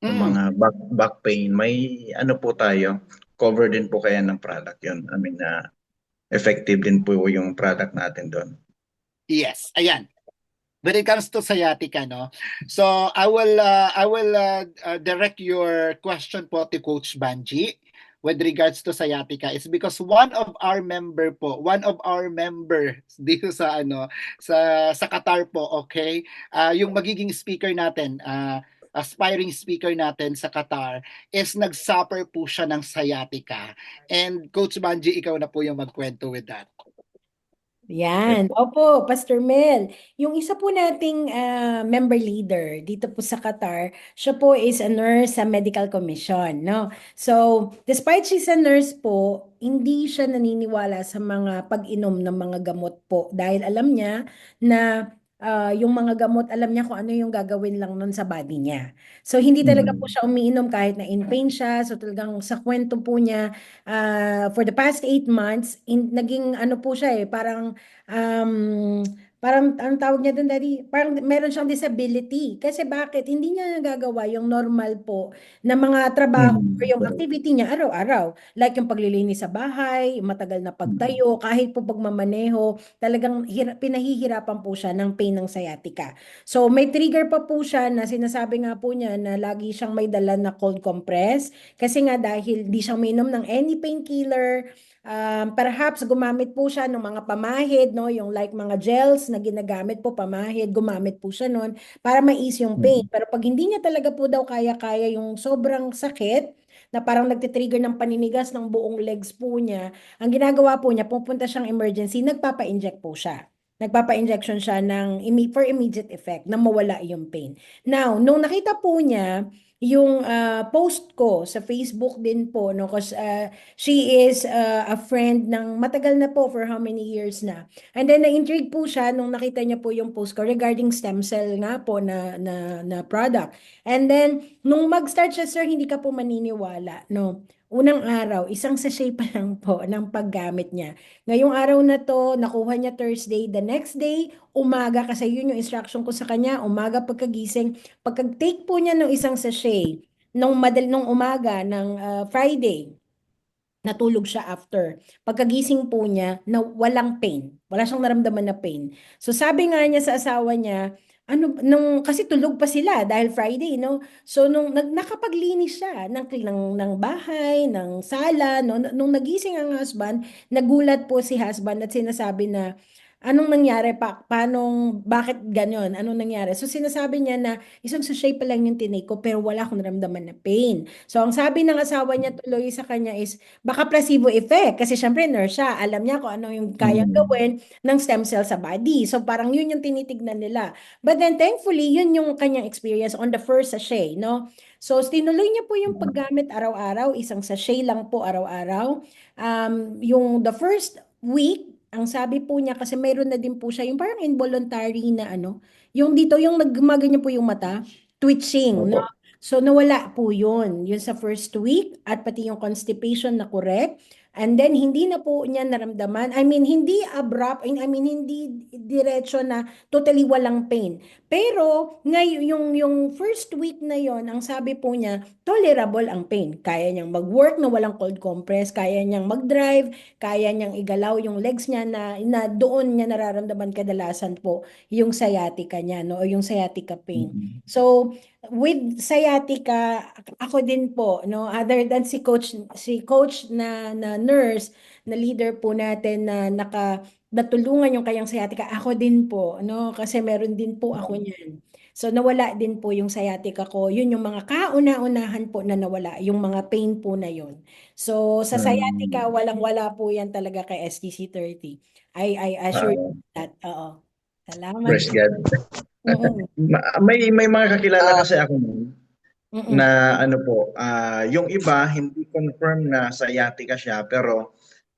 yung mga back pain, may po tayo, cover din po kaya ng product yun? I mean, effective din po yung product natin doon. Yes, ayan. When it comes to sciatica, no? So I will direct your question po to Coach Banji with regards to sciatica. It's because one of our member dito sa Qatar po, okay? Yung magiging speaker natin, aspiring speaker natin sa Qatar is nag-suffer po siya ng sciatica. And Coach Banji, ikaw na po yung magkwento with that. Yan. Opo, Pastor Mel. Yung isa po nating member leader dito po sa Qatar, siya po is a nurse sa medical commission, no? So, despite she's a nurse po, hindi siya naniniwala sa mga pag-inom ng mga gamot po dahil alam niya na yung mga gamot, alam niya kung ano yung gagawin lang nun sa body niya. So, hindi talaga po siya umiinom kahit na in pain siya. So, talagang sa kwento po niya, for the past 8 months, naging ano po siya um, parang ang tawag niya doon, Daddy, parang meron siyang disability. Kasi bakit? Hindi niya nagagawa yung normal po na mga trabaho or yung activity niya araw-araw. Like yung paglilinis sa bahay, yung matagal na pagtayo, kahit po pagmamaneho, talagang pinahihirapan po siya ng pain ng sciatica. So may trigger pa po siya na sinasabi nga po niya na lagi siyang may dala na cold compress kasi nga dahil di siya minom ng any painkiller. Perhaps gumamit po siya ng mga pamahid, no? Yung like mga gels na ginagamit po, pamahid, gumamit po siya nun para ma-ease yung pain. Pero pag hindi niya talaga po daw kaya-kaya yung sobrang sakit, na parang nagtitrigger ng paninigas ng buong legs po niya, ang ginagawa po niya, pupunta siyang emergency, nagpapa-inject po siya. Nagpapa-injection siya for immediate effect na mawala yung pain. Now, nung nakita po niya yung post ko sa Facebook din po, no? Because she is a friend ng matagal na po for how many years na. And then na-intrigue po siya nung nakita niya po yung post ko regarding stem cell nga po na product. And then nung mag-start siya, sir, hindi ka po maniniwala, no? Unang araw, isang sachet pa lang po ng paggamit niya. Ngayong araw na to, nakuha niya Thursday. The next day, umaga, kasi yun yung instruction ko sa kanya, umaga pagkagising, pagka-take po niya ng isang sachet, nung umaga ng Friday, natulog siya after. Pagkagising po niya, na walang pain. Wala siyang naramdaman na pain. So sabi nga niya sa asawa niya, kasi tulog pa sila dahil Friday, no? So nung nakapaglinis siya ng bahay, ng sala, no? Nung nagising ang husband, nagulat po si husband at sinasabi na, anong nangyari bakit ganyan? Anong nangyari? So sinasabi niya na isang sachet pa lang yung tinake ko pero wala akong naramdaman na pain. So ang sabi ng asawa niya tuloy sa kanya is baka placebo effect kasi syempre nurse siya. Alam niya kung ano yung kayang gawin ng stem cell sa body. So parang yun yung tinitignan nila. But then thankfully, yun yung kanyang experience on the first sachet, no? So tinuloy niya po yung paggamit araw-araw, isang sachet lang po araw-araw. Yung the first week, ang sabi po niya, kasi mayroon na din po siya, yung parang involuntary na ano, yung dito, yung naggumaganyan po yung mata, twitching, no? Opo. So, nawala po yun sa first week, at pati yung constipation na correct. And then, hindi na po niya naramdaman. I mean, hindi abrupt, I mean, hindi diretso na totally walang pain. Pero, ngayon, yung first week na yon, ang sabi po niya, tolerable ang pain. Kaya niyang mag-work na walang cold compress, kaya niyang mag-drive, kaya niyang igalaw yung legs niya na doon niya nararamdaman kadalasan po yung sciatica niya, no, o yung sciatica pain. Mm. So, with sciatica, ako din po, no, other than si coach na nurse, na leader po natin na natulungan yung kayang sciatica, ako din po, no, kasi meron din po ako niyan. So nawala din po yung sciatica ko. Yun yung mga kauna-unahan po na nawala, yung mga pain po na yun. So sa sciatica, Mm. walang-wala po yan talaga kay STC-30. I assure you that. Oo. Salamat Praise po. God. Mm-mm. May mga kakilala Ah, kasi ako nun Mm-mm. na ano po, yung iba hindi confirm na sciatica siya pero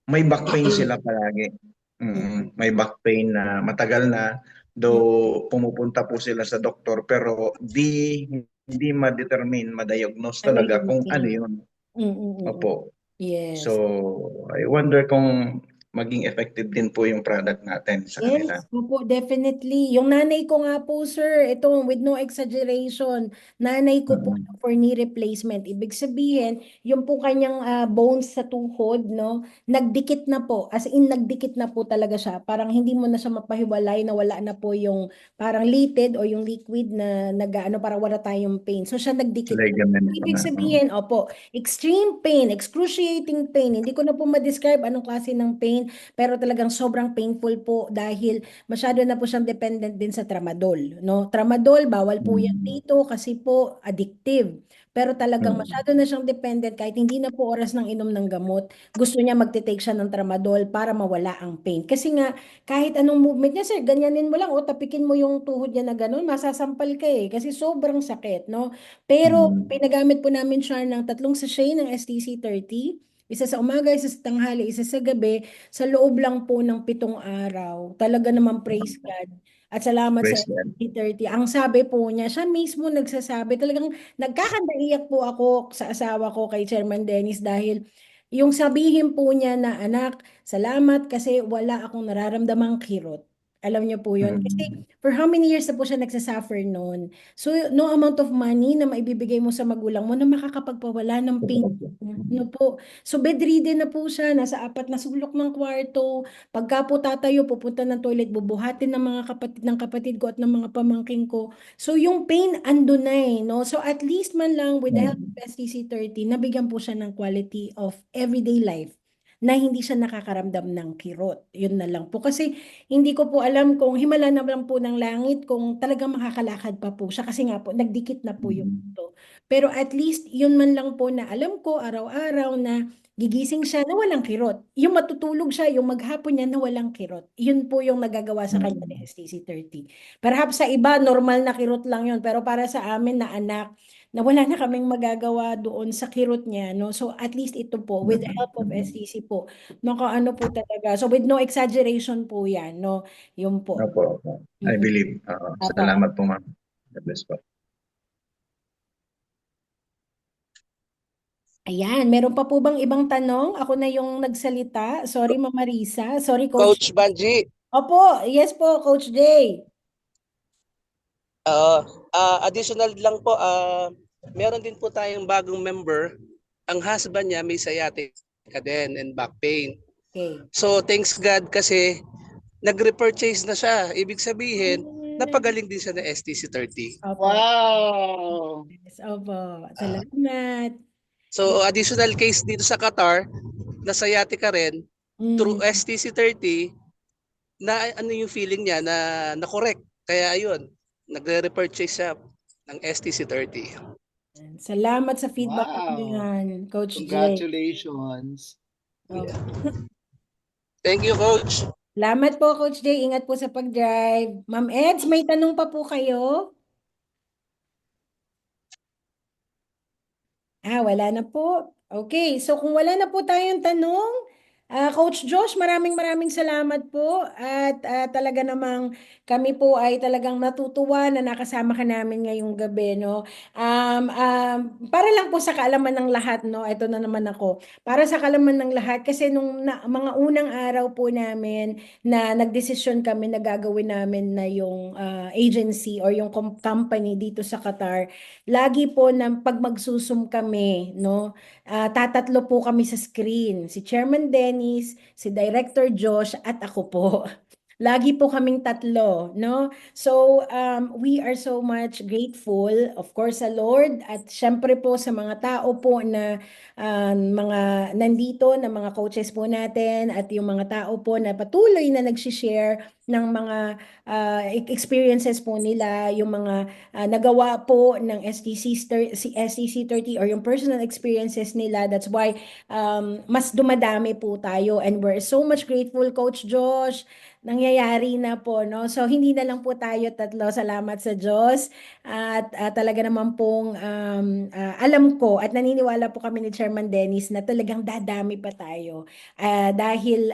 may back pain sila palagi. Mm-mm. May back pain na matagal na, though pumupunta po sila sa doktor pero hindi ma-determine, ma-diagnose Ano talaga yung kung ano pain? yun. Mm-mm. Opo. So, Yes. I wonder kung maging effective din po yung product natin sa kanila. Yes, opo, definitely. Yung nanay ko nga po, sir, ito, with no exaggeration, nanay ko po Mm. for knee replacement. Ibig sabihin, yung po kanyang bones sa tuhod, no, nagdikit na po. As in, nagdikit na po talaga siya. Parang hindi mo na siya mapahiwalay na wala na po yung parang litid o yung liquid na nag-ano, parang wala tayong pain. So, siya nagdikit na. Ligament po Ibig na. sabihin, opo, extreme pain, excruciating pain. Hindi ko na po ma-describe anong klase ng pain, pero talagang sobrang painful po dahil masyado na po siyang dependent din sa tramadol, no? Tramadol, bawal po yan Mm. dito kasi po addictive. Pero talagang Mm. masyado na siyang dependent kahit hindi na po oras ng inom ng gamot, gusto niya magte-take siya ng tramadol para mawala ang pain. Kasi nga, kahit anong movement niya, sir, ganyanin mo lang, o tapikin mo yung tuhod niya na ganun, masasampal ka eh, kasi sobrang sakit, no? Pero Mm. pinagamit po namin siya ng 3 sachet ng STC-30, isa sa umaga, isa sa tanghali, isa sa gabi, sa loob lang po ng 7 araw. Talaga naman praise God. At salamat sa Praise God. ST30. Ang sabi po niya, siya mismo nagsasabi, talagang nagkakandaiyak po ako sa asawa ko kay Chairman Dennis dahil yung sabihin po niya na, anak, salamat kasi wala akong nararamdamang kirot. Alam niyo po yun. Mm. Kasi for how many years na po siya nagsasuffer noon. So no amount of money na maibibigay mo sa magulang mo na makakapagpawala ng pain. Ano po, so bedridden na po siya, nasa 4 na sulok ng kwarto. Pagka po tatayo, pupunta ng toilet, bubuhatin ng mga kapatid ko at ng mga pamangking ko. So yung pain ando na eh, no? So at least man lang with the help of Mm. STC-30, nabigyan po siya ng quality of everyday life na hindi siya nakakaramdam ng kirot. Yun na lang po. Kasi hindi ko po alam kung himala na lang po ng langit kung talagang makakalakad pa po siya. Kasi nga po, nagdikit na po yung Mm. ito. Pero at least, yun man lang po na alam ko araw-araw na gigising siya na walang kirot. Yung matutulog siya, yung maghapon niya na walang kirot. Yun po yung nagagawa sa kanya ni Mm. STC-30. Perhaps sa iba, normal na kirot lang yun. Pero para sa amin na anak, na wala na kaming magagawa doon sa kirot niya, no? So at least ito po, with the help of Mm. STC po, nakaano po talaga. So with no exaggeration po yan, no? Yun po. Opo, opo. I believe. Apa. Salamat po, ma'am. God bless po. Ayan, meron pa po bang ibang tanong? Ako na yung nagsalita. Sorry, Mama Risa. Sorry, Coach. Coach Banji, Opo, yes po, Coach Jay. additional lang po, meron din po tayong bagong member. Ang husband niya may sciatica din and back pain. Okay. So thanks God kasi nag-repurchase na siya. Ibig sabihin, napagaling din siya ng STC-30. Opo. Wow. Yes, opo. Salamat. So additional case dito sa Qatar, na sciatica rin, through Mm. STC-30, na ano yung feeling niya na correct. Kaya ayun, nagre-repurchase siya ng STC-30. Salamat sa feedback Wow. niyan, Coach Jay. Congratulations. Opo. Thank you, Coach. Salamat po, Coach Jay. Ingat po sa pag-drive. Ma'am Eds, may tanong pa po kayo? Wala na po. Okay, so kung wala na po tayong tanong, Coach Josh, maraming salamat po at talaga namang kami po ay talagang natutuwa na nakasama ka namin ngayong gabi, no? Para lang po sa kaalaman ng lahat, no? Ito na naman ako. Para sa kaalaman ng lahat kasi mga unang araw po namin na nagdesisyon kami na gagawin namin na yung agency or yung company dito sa Qatar, lagi po na pag magsusum kami, no? Tatatlo po kami sa screen, si Chairman Dennis, si Director Josh, at ako po. Lagi po kaming tatlo, no? So, we are so much grateful, of course, sa Lord at syempre po sa mga tao po na mga nandito, na mga coaches po natin at yung mga tao po na patuloy na nagsishare ng mga experiences po nila, yung mga nagawa po ng STC 30 or yung personal experiences nila. That's why mas dumadami po tayo and we're so much grateful, Coach Josh. Nangyayari na po, no? So, hindi na lang po tayo tatlo. Salamat sa Diyos. At talaga naman pong alam ko at naniniwala po kami ni Chairman Dennis na talagang dadami pa tayo. Dahil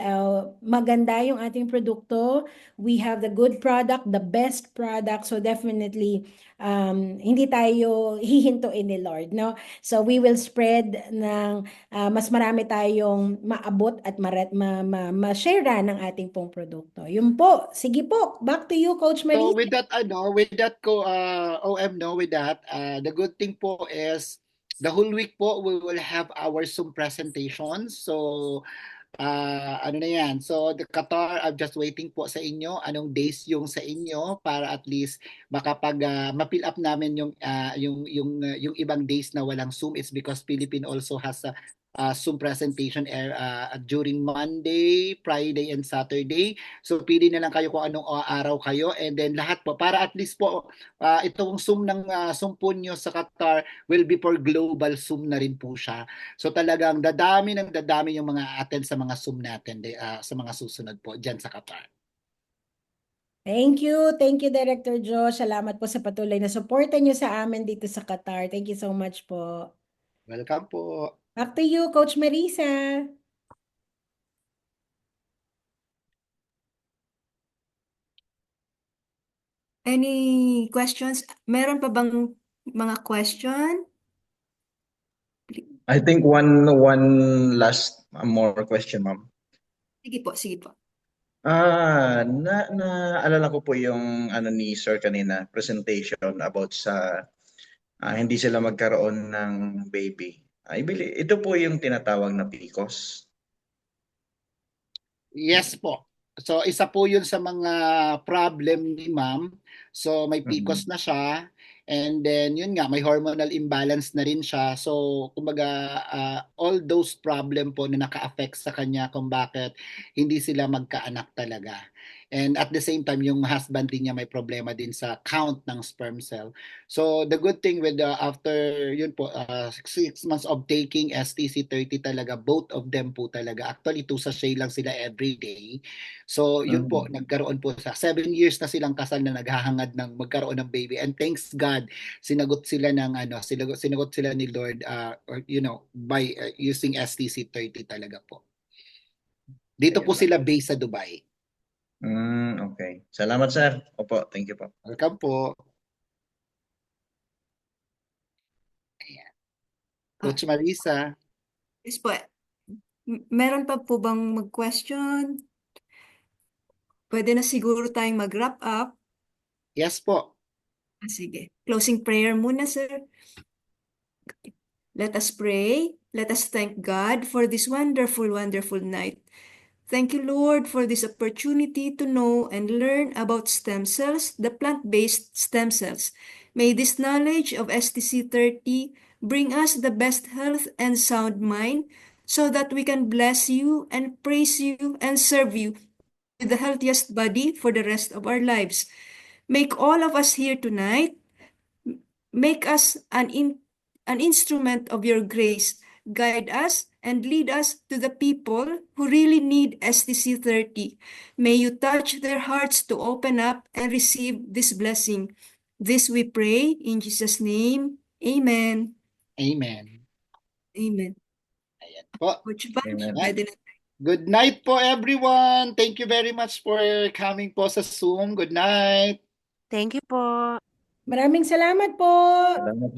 maganda yung ating produkto. We have the good product, the best product. So, definitely, hindi tayo hihintuin ni Lord, no? So, we will spread ng mas marami tayong maabot at ma-share ng ating pong produkto. Yun po. Sige po. Back to you, Coach So Marisa. with that OM, no, with that, the good thing po is the whole week po we will have our Zoom presentations. So ano na yan. So the Qatar, I'm just waiting po sa inyo. Anong days yung sa inyo para at least makapag ma-fill up namin yung ibang days na walang Zoom. It's because Philippine also has a Zoom presentation during Monday, Friday, and Saturday. So pili na lang kayo kung anong araw kayo and then lahat po para at least po itong Zoom ng Zoom po nyo sa Qatar will be for global Zoom na rin po siya. So talagang dadami yung mga attend sa mga Zoom natin sa mga susunod po dyan sa Qatar. Thank you. Thank you, Director Josh. Salamat po sa patuloy na suporta niyo sa amin dito sa Qatar. Thank you so much po. Welcome po. Back to you, Coach Marisa. Any questions? Meron pa bang mga question? I think one last more question, ma'am. Sige po, sige po. Naalala ko po yung ano ni Sir kanina, presentation about sa hindi sila magkaroon ng baby. Ito po yung tinatawag na PCOS. Yes po. So isa po yun sa mga problem ni ma'am. So may PCOS na siya and then yun nga may hormonal imbalance na rin siya. So kumbaga all those problem po na naka-affect sa kanya kung bakit hindi sila magkaanak talaga. And at the same time yung husband din niya may problema din sa count ng sperm cell. So the good thing with after yun po 6 months of taking STC 30 talaga both of them po talaga actually 2 sachet lang sila every day. So yun po nagkaroon po sa 7 years na silang kasal na naghahangad ng magkaroon ng baby and thanks God sinagot sila ng sinagot sila ni Lord or you know by using STC 30 talaga po. Dito po sila based sa Dubai. Okay. Salamat, sir. Opo, thank you po. Welcome po. Ayan. Coach Marisa. Yes po. Meron pa po bang mag-question? Pwede na siguro tayong mag-wrap up. Yes po. Sige. Closing prayer muna, sir. Let us pray. Let us thank God for this wonderful, wonderful night. Thank you, Lord, for this opportunity to know and learn about stem cells, the plant-based stem cells. May this knowledge of STC 30 bring us the best health and sound mind so that we can bless you and praise you and serve you with the healthiest body for the rest of our lives. Make all of us here tonight, make us an instrument of your grace. Guide us and lead us to the people who really need STC 30. May you touch their hearts to open up and receive this blessing. This we pray in Jesus' name. Amen. Amen. Amen. Ayan po. Coach Bunch, Amen. pwede na. Good night po everyone. Thank you very much for coming po sa Zoom. Good night. Thank you po. Maraming salamat po. Salamat